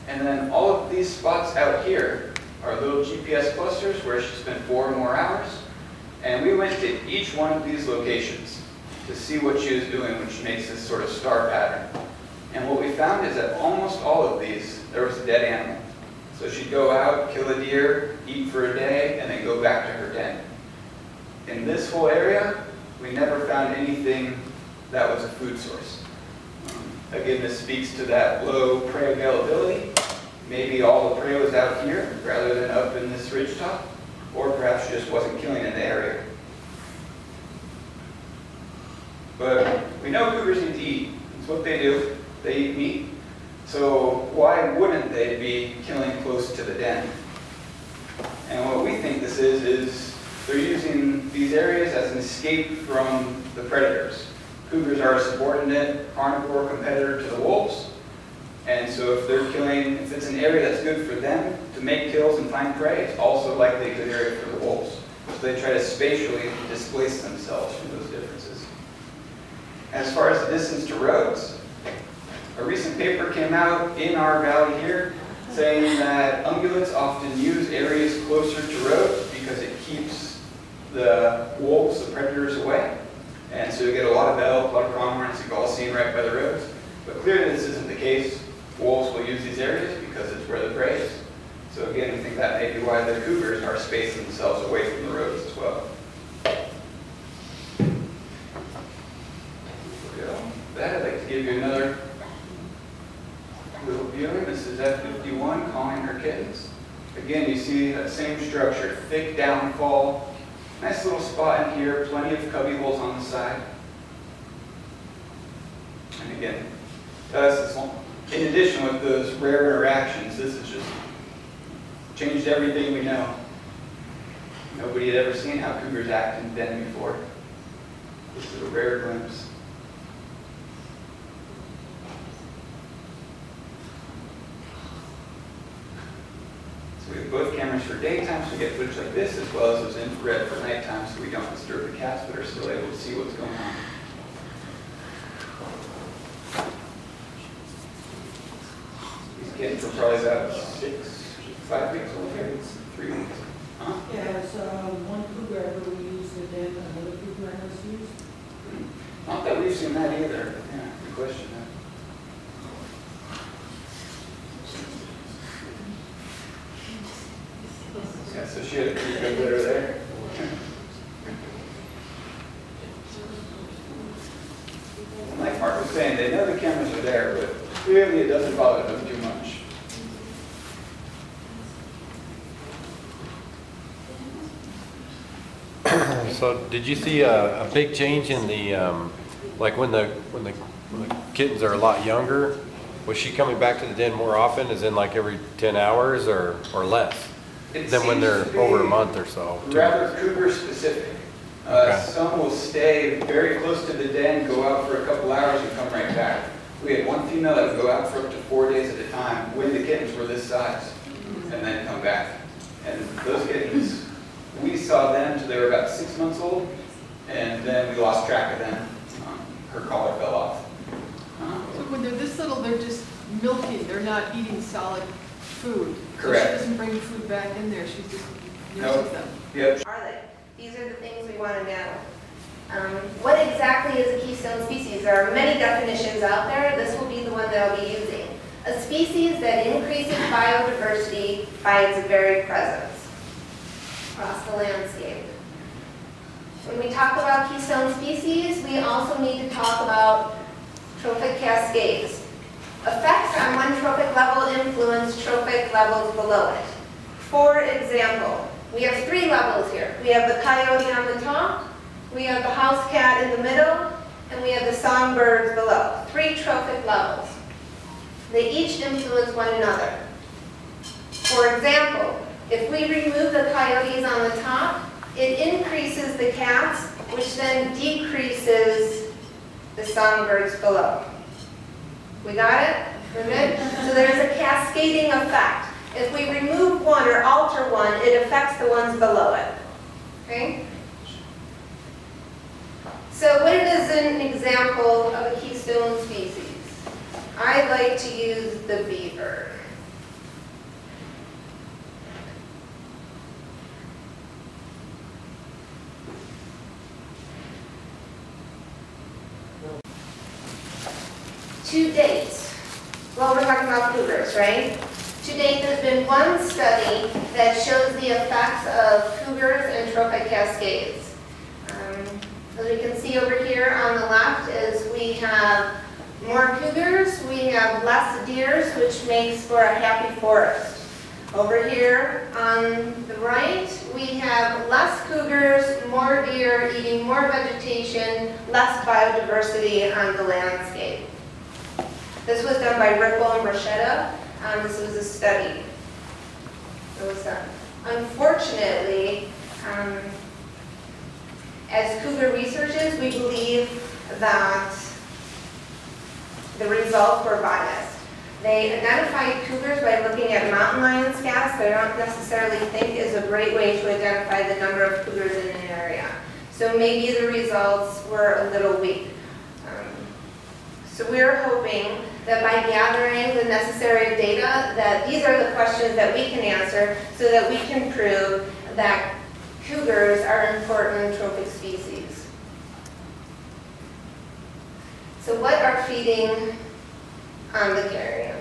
and then all of these spots out here are little GPS clusters where she spent 4 or more hours, and we went to each one of these locations to see what she was doing, which makes this sort of star pattern. And what we found is that almost all of these, there was a dead animal. So she'd go out, kill a deer, eat for a day, and then go back to her den. In this whole area, we never found anything that was a food source. Again, this speaks to that low prey availability. Maybe all the prey was out here rather than up in this ridgetop, or perhaps she just wasn't killing in the area. But we know cougars need to eat. That's what they do. They eat meat. So why wouldn't they be killing close to the den? And what we think this is they're using these areas as an escape from the predators. Cougars are a subordinate carnivore competitor to the wolves. And so if it's an area that's good for them to make kills and find prey, it's also likely a good area for the wolves. So they try to spatially displace themselves from those differences. As far as the distance to roads, a recent paper came out in our valley here saying that ungulates often use areas closer to roads because it keeps the wolves, the predators, away. And so you get a lot of elk, a lot of pronghorns you've all seen right by the roads. But clearly this isn't the case. Wolves will use these areas because it's where the prey is. So again, we think that may be why the cougars are spacing themselves away from the roads as well. That I'd like to give you another little viewing. This is F51 calling her kittens. Again, you see that same structure, thick downfall, nice little spot in here, plenty of cubby holes on the side. And again, in addition with those rare interactions, this has just changed everything we know. Nobody had ever seen how cougars act in den before. This is a rare glimpse. So we have both cameras for daytime, so we get footage like this, as well as those infrared for nighttime, so we don't disturb the cats, but are still able to see what's going on. These kittens were probably about 5 weeks old here, 3 weeks. Huh? Yeah, it's one cougar ever used and then another cougar has used. Not that we've seen that either. Yeah, good question. Yeah, so she had a pretty good litter there. Like Mark was saying, they know the cameras are there, but clearly it doesn't bother them too much. So did you see a big change in the, like when the kittens are a lot younger? Was she coming back to the den more often, as in like every 10 hours or less? It Than when seems they're to be over a month or so? Rather cougar specific. Okay. Some will stay very close to the den, go out for a couple hours and come right back. We had one female that would go out for up to 4 days at a time when the kittens were this size and then come back. And those kittens, we saw them till they were about 6 months old, and then we lost track of them. Her collar fell off. So when they're this little, they're just milking, they're not eating solid food. Correct. So she doesn't bring food back in there, she just Nope. nurses them. Yep. Are they? These are the things we want to know. What exactly is a keystone species? There are many definitions out there. This will be the one that I'll be using. A species that increases biodiversity by its very presence across the landscape. When we talk about keystone species, we also need to talk about trophic cascades. Effects on one trophic level influence trophic levels below it. For example, we have 3 levels here. We have the coyote on the top, we have the house cat in the middle, and we have the songbirds below. 3 trophic levels. They each influence one another. For example, if we remove the coyotes on the top, it increases the cats, which then decreases the songbirds below. We got it? We're good? So there's a cascading effect. If we remove one or alter one, it affects the ones below it. Okay? So what is an example of a keystone species? I like to use the beaver. To date, well, we're talking about cougars, right? To date, there's been one study that shows the effects of cougars and trophic cascades. As we can see over here on the left is we have more cougars, we have less deers, which makes for a happy forest. Over here on the right, we have less cougars, more deer eating more vegetation, less biodiversity on the landscape. This was done by Ripple and Rochetta. This was a study that was done. Unfortunately, as cougar researchers, we believe that the results were biased. They identified cougars by looking at mountain lion scats that I don't necessarily think is a great way to identify the number of cougars in an area. So maybe the results were a little weak. So we're hoping that by gathering the necessary data, that these are the questions that we can answer so that we can prove that cougars are important trophic species. So what are feeding on the carrion?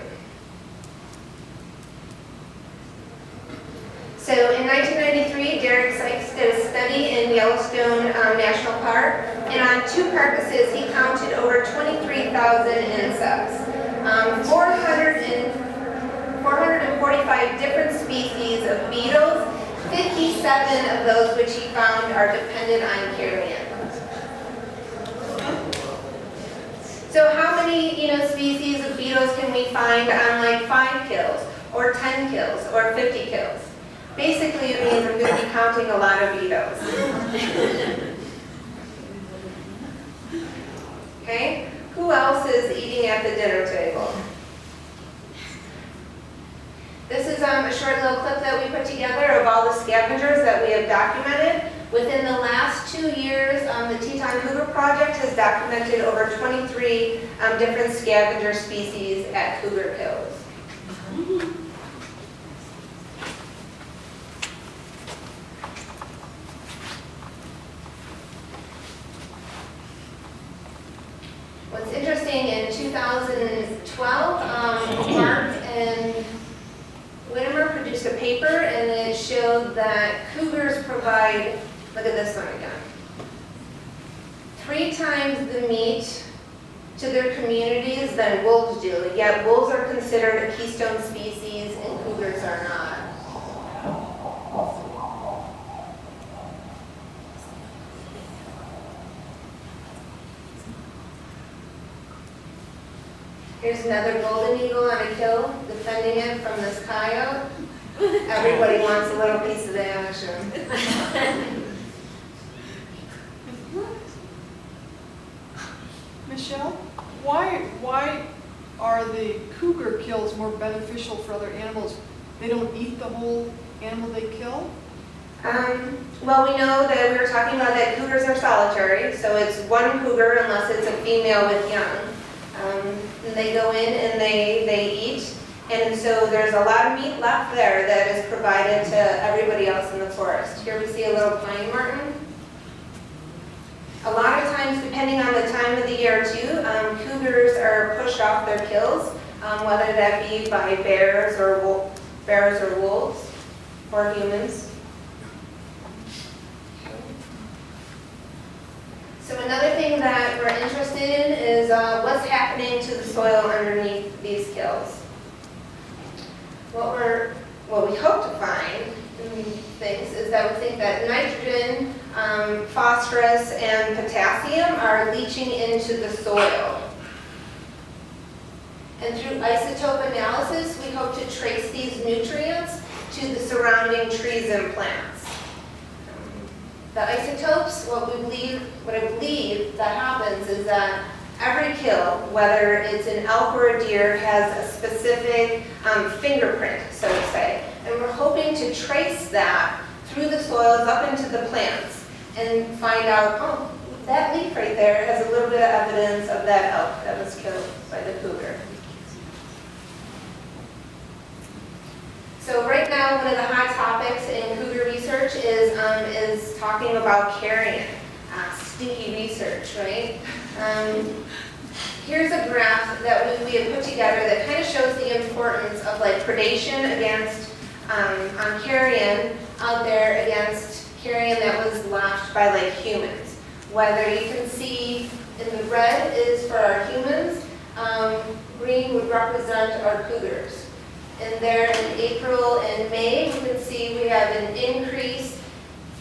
So in 1993, Derek Sykes did a study in Yellowstone National Park, and on 2 carcasses, he counted over 23,000 insects. 445 different species of beetles, 57 of those which he found are dependent on carrion. So how many, species of beetles can we find on like 5 kills, or 10 kills, or 50 kills? Basically, it means I'm going to be counting a lot of beetles. Okay, who else is eating at the dinner table? This is a short little clip that we put together of all the scavengers that we have documented. Within the last 2 years, the Teton Cougar Project has documented over 23 different scavenger species at cougar kills. What's interesting, in 2012, Mark and Whittemer produced a paper, and it showed that cougars provide, look at this one again, 3 times the meat to their communities than wolves do, yet wolves are considered a keystone species and cougars are not. Here's another golden eagle on a kill, defending it from this coyote. Everybody wants a little piece of the action. Michelle, why are the cougar kills more beneficial for other animals? They don't eat the whole animal they kill? Well, we know that we were talking about that cougars are solitary, so it's one cougar unless it's a female with young. And they go in and they eat, and so there's a lot of meat left there that is provided to everybody else in the forest. Here we see a little pine marten. A lot of times, depending on the time of the year too, cougars are pushed off their kills, whether that be by bears or wolves or humans. So another thing that we're interested in is what's happening to the soil underneath these kills. What we hope to find in things is that we think that nitrogen, phosphorus, and potassium are leaching into the soil. And through isotope analysis, we hope to trace these nutrients to the surrounding trees and plants. The isotopes, what I believe that happens is that every kill, whether it's an elk or a deer, has a specific fingerprint, so to say. And we're hoping to trace that through the soils up into the plants and find out, oh, that leaf right there has a little bit of evidence of that elk that was killed by the cougar. So right now, one of the hot topics in cougar research is talking about carrion, stinky research, right? Here's a graph that we have put together that kind of shows the importance of like predation against on carrion out there against carrion that was left by like humans. Whether you can see in the red is for our humans, green would represent our cougars. And there in April and May, we can see we have an increase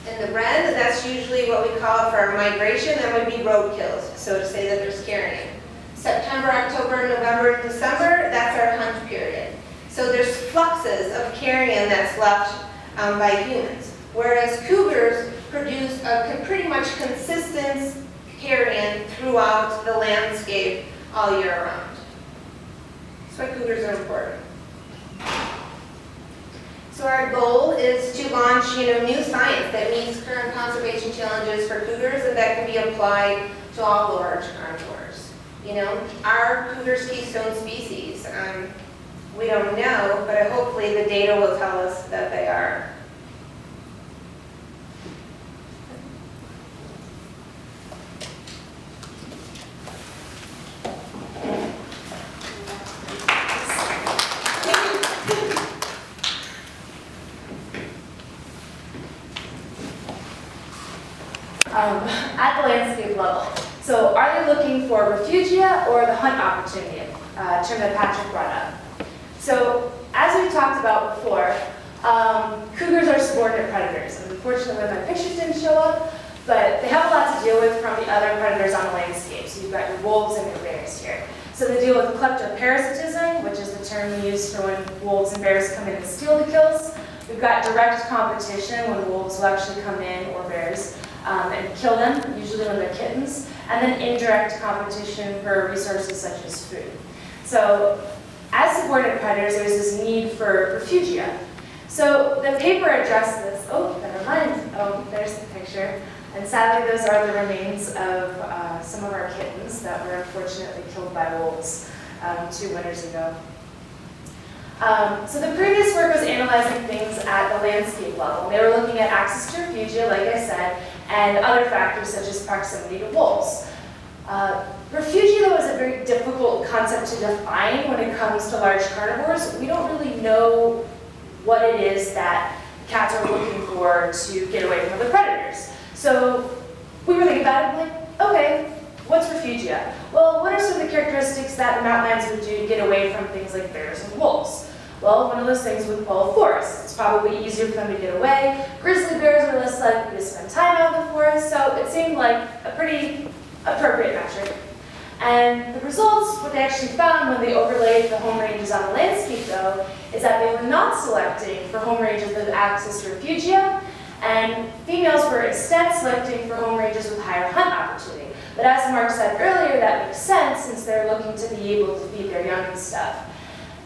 in the red. That's usually what we call for our migration. That would be roadkills, so to say that there's carrion. September, October, November, December, that's our hunt period. So there's fluxes of carrion that's left by humans, whereas cougars produce a pretty much consistent carrion throughout the landscape all year round. That's why cougars are important. So our goal is to launch, new science that meets current conservation challenges for cougars and that can be applied to all large carnivores. Are cougars keystone species? We don't know, but hopefully the data will tell us that they are. at the landscape level. So are they looking for refugia or the hunt opportunity, term that Patrick brought up? So as we talked about before, cougars are subordinate predators. And unfortunately, my pictures didn't show up, but they have a lot to deal with from the other predators on the landscape. So you've got your wolves and your bears here. So they deal with kleptoparasitism, which is the term we use for when wolves and bears come in and steal the kills. We've got direct competition when wolves will actually come in, or bears, and kill them, usually when they're kittens. And then indirect competition for resources such as food. So as subordinate predators, there's this need for refugia. So the paper addressed this. Oh, never mind. Oh, there's the picture. And sadly, those are the remains of some of our kittens that were unfortunately killed by wolves 2 winters ago. So the previous work was analyzing things at the landscape level. They were looking at access to refugia, like I said, and other factors such as proximity to wolves. Refugia, though, is a very difficult concept to define when it comes to large carnivores. We don't really know what it is that cats are looking for to get away from other predators. So we were thinking about it, like, okay, what's refugia? Well, what are some of the characteristics that the mountain lions would do to get away from things like bears and wolves? Well, one of those things would involve forests. It's probably easier for them to get away. Grizzly bears are less likely to spend time out in the forest, so it seemed like a pretty appropriate metric. And the results, what they actually found when they overlaid the home ranges on the landscape, though, is that they were not selecting for home ranges with access to refugia, and females were instead selecting for home ranges with higher hunt opportunity. But as Mark said earlier, that makes sense since they're looking to be able to feed their young and stuff.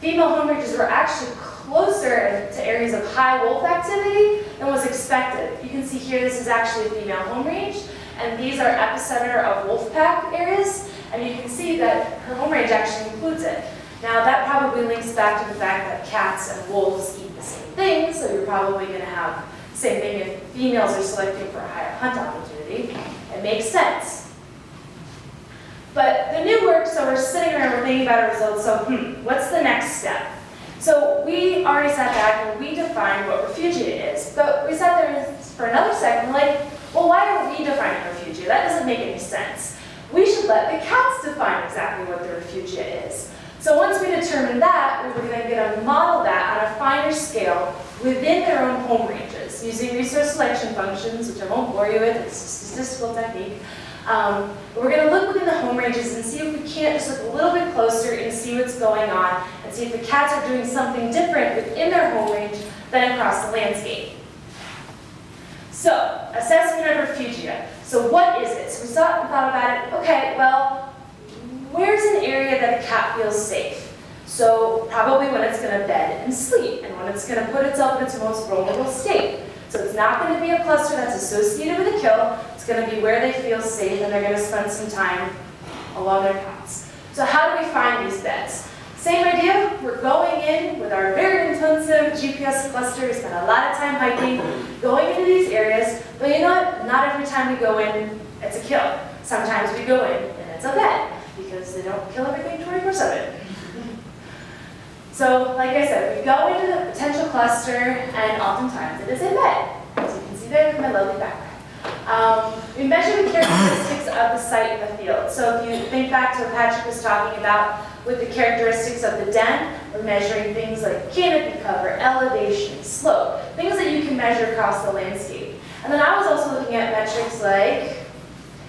Female home ranges were actually closer to areas of high wolf activity than was expected. You can see here this is actually a female home range, and these are epicenter of wolf pack areas, and you can see that her home range actually includes it. Now that probably links back to the fact that cats and wolves eat the same thing, so you're probably going to have the same thing if females are selecting for a higher hunt opportunity. It makes sense. But the new work, so we're sitting around, we're thinking about our results, so what's the next step? So we already sat back and we defined what refugia is, but we sat there for another second like, well, why are we defining refugia? That doesn't make any sense. We should let the cats define exactly what the refugia is. So once we determined that, we were then going to model that on a finer scale within their own home ranges, using resource selection functions, which I won't bore you with, it's a statistical technique. We're going to look within the home ranges and see if we can't just look a little bit closer and see what's going on, and see if the cats are doing something different within their home range than across the landscape. So, assessment of refugia. So what is it? So we thought about it, okay, well, where's an area that a cat feels safe? So probably when it's going to bed and sleep, and when it's going to put itself in its most vulnerable state. So it's not going to be a cluster that's associated with a kill, it's going to be where they feel safe and they're going to spend some time along their paths. So how do we find these beds? Same idea, we're going in with our very intensive GPS cluster, we spend a lot of time hiking, going into these areas, but you know what? Not every time we go in, it's a kill. Sometimes we go in and it's a bed, because they don't kill everything 24/7. So, like I said, we go into the potential cluster, and oftentimes it is a bed, as you can see there with my lovely background. We measure the characteristics of the site in the field. So if you think back to what Patrick was talking about with the characteristics of the den, we're measuring things like canopy cover, elevation, slope, things that you can measure across the landscape. And then I was also looking at metrics like,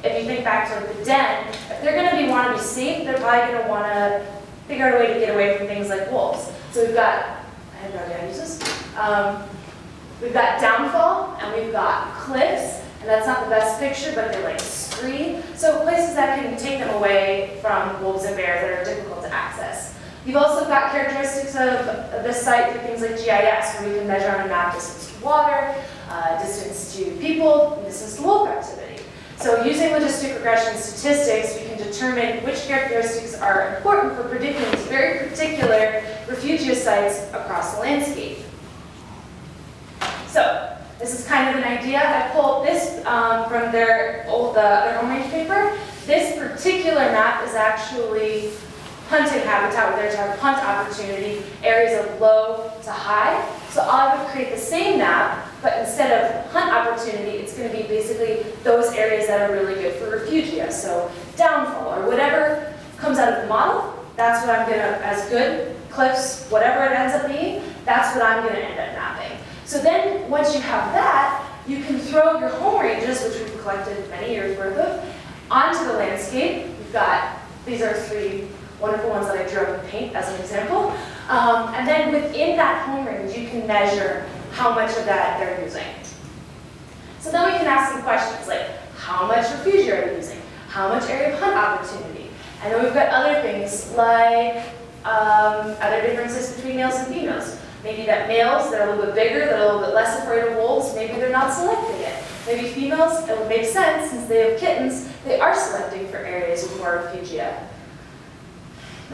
if you think back to the den, if they're going to want to be safe, they're probably going to want to figure out a way to get away from things like wolves. So we've got, I had no idea how to use this. We've got downfall, and we've got cliffs, and that's not the best picture, but they're like scree. So places that can take them away from wolves and bears that are difficult to access. You've also got characteristics of the site through things like GIS, where we can measure on a map distance to water, distance to people, and distance to wolf activity. So using logistic regression statistics, we can determine which characteristics are important for predicting these very particular refugia sites across the landscape. So this is kind of an idea. I pulled this from their home range paper. This particular map is actually hunting habitat, where there's a hunt opportunity, areas of low to high. So I would create the same map, but but instead of hunt opportunity, it's going to be basically those areas that are really good for refugia. So downfall or whatever comes out of the model, that's what I'm going to, as good, cliffs, whatever it ends up being, that's what I'm going to end up mapping. So then once you have that, you can throw your home ranges, which we've collected many years worth of, onto the landscape. We've got, these are 3 wonderful ones that I drew up in paint as an example. And then within that home range, you can measure how much of that they're using. So then we can ask some questions like, how much refugia are you using? How much area of hunt opportunity? And then we've got other things like other differences between males and females. Maybe that males, they're a little bit bigger, they're a little bit less afraid of wolves, maybe they're not selecting it. Maybe females, it would make sense, since they have kittens, they are selecting for areas with more refugia.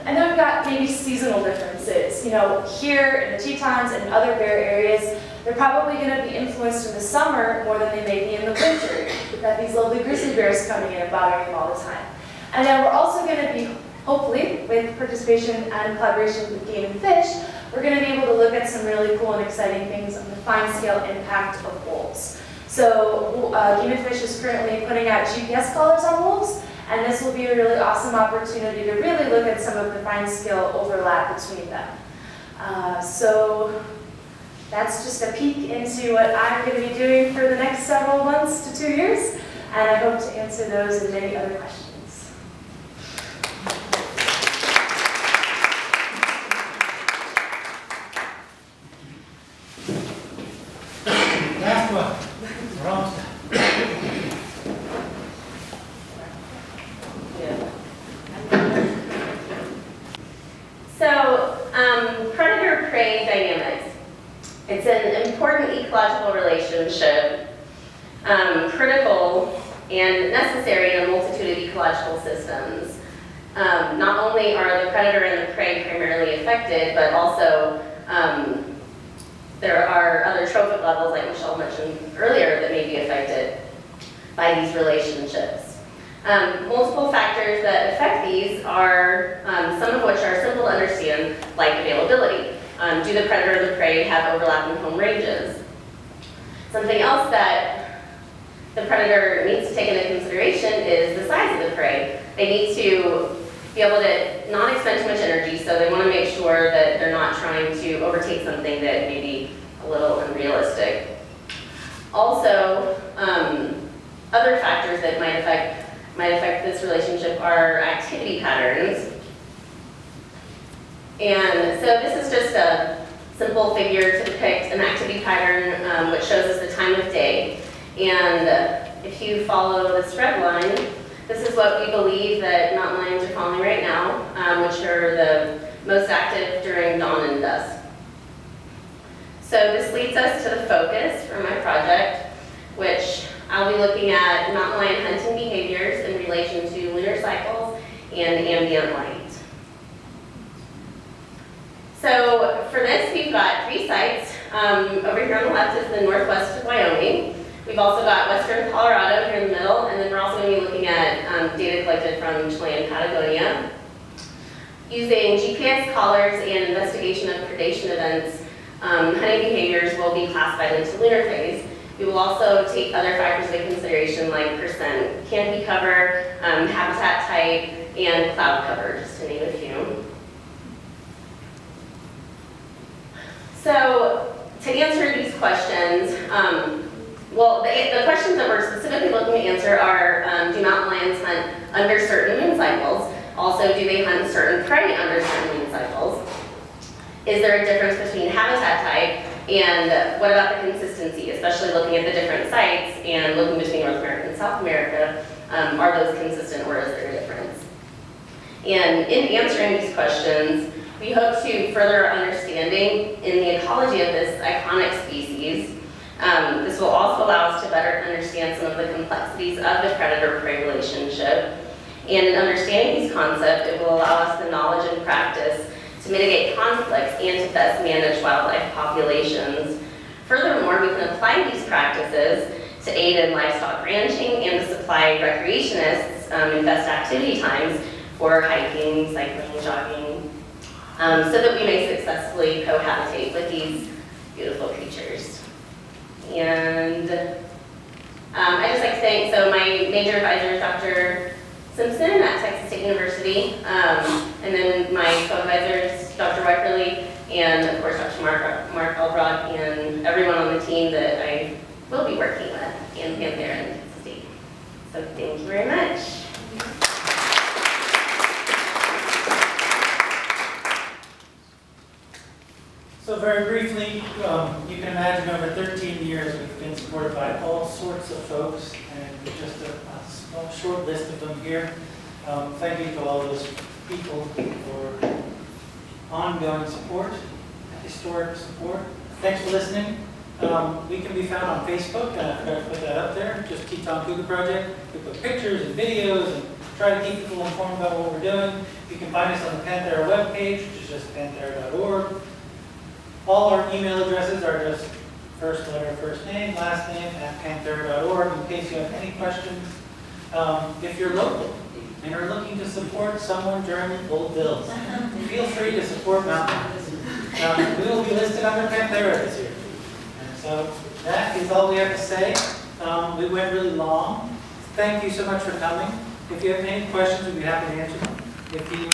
And then we've got maybe seasonal differences. You know, here in the Tetons and other bear areas, they're probably going to be influenced in the summer more than they may be in the winter. We've got these lovely grizzly bears coming in and bothering them all the time. And then we're also going to be, hopefully, with participation and collaboration with Game and Fish, we're going to be able to look at some really cool and exciting things on the fine-scale impact of wolves. So Game and Fish is currently putting out GPS collars on wolves, and this will be a really awesome opportunity to really look at some of the fine-scale overlap between them. So that's just a peek into what I'm going to be doing for the next several months to 2 years, and I hope to answer those and many other questions. Last one. We're almost done. So, predator-prey dynamics. It's an important ecological relationship, critical and necessary in a multitude of ecological systems. Not only are the predator and the prey primarily affected, but also there are other trophic levels, like Michelle mentioned earlier, that may be affected by these relationships. Multiple factors that affect these are, some of which are simple to understand, like availability. Do the predator and the prey have overlapping home ranges? Something else that the predator needs to take into consideration is the size of the prey. They need to be able to not expend too much energy, so they want to make sure that they're not trying to overtake something that may be a little unrealistic. Also, other factors that might affect this relationship are activity patterns. And so this is just a simple figure to depict an activity pattern which shows us the time of day. And if you follow this red line, this is what we believe that mountain lions are following right now, which are the most active during dawn and dusk. So this leads us to the focus for my project, which I'll be looking at mountain lion hunting behaviors in relation to lunar cycles and ambient light. So for this, we've got 3 sites. Over here on the left is the northwest of Wyoming. We've also got western Colorado here in the middle, and then we're also going to be looking at data collected from Chile and Patagonia. Using GPS collars and investigation of predation events, hunting behaviors will be classified into lunar phase. We will also take other factors into consideration like percent canopy cover, habitat type, and cloud cover, just to name a few. So to answer these questions, the questions that we're specifically looking to answer are, do mountain lions hunt under certain moon cycles? Also, do they hunt certain prey under certain moon cycles? Is there a difference between habitat type? And what about the consistency, especially looking at the different sites and looking between North America and South America? Are those consistent or is there a difference? And in answering these questions, we hope to further our understanding in the ecology of this iconic species. This will also allow us to better understand some of the complexities of the predator-prey relationship. And in understanding these concepts, it will allow us the knowledge and practice to mitigate conflicts and to best manage wildlife populations. Furthermore, we can apply these practices to aid in livestock ranching and to supply recreationists in best activity times for hiking, cycling, jogging, so that we may successfully cohabitate with these beautiful creatures. And I'd just like to thank, so my major advisor is Dr. Simpson at Texas State University, and then my co-advisors, Dr. Wykerly, and of course Dr. Mark Albrod, and everyone on the team that I will be working with in Panther and Texas State. So thank you very much. So very briefly, you can imagine over 13 years we've been supported by all sorts of folks, and just a small, short list of them here. Thank you to all those people for ongoing support, historic support. Thanks for listening. We can be found on Facebook, and I forgot to put that up there, just Teton Cougar Project. We put pictures and videos and try to keep people informed about what we're doing. You can find us on the Panthera webpage, which is just panthera.org. All our email addresses are just first letter, first name, last name, @panthera.org, in case you have any questions. If you're local and are looking to support someone during Old Bills, feel free to support Mountain. We will be listed under Panthera this year. And so that is all we have to say. We went really long. Thank you so much for coming. If you have any questions, we'd be happy to answer them. If you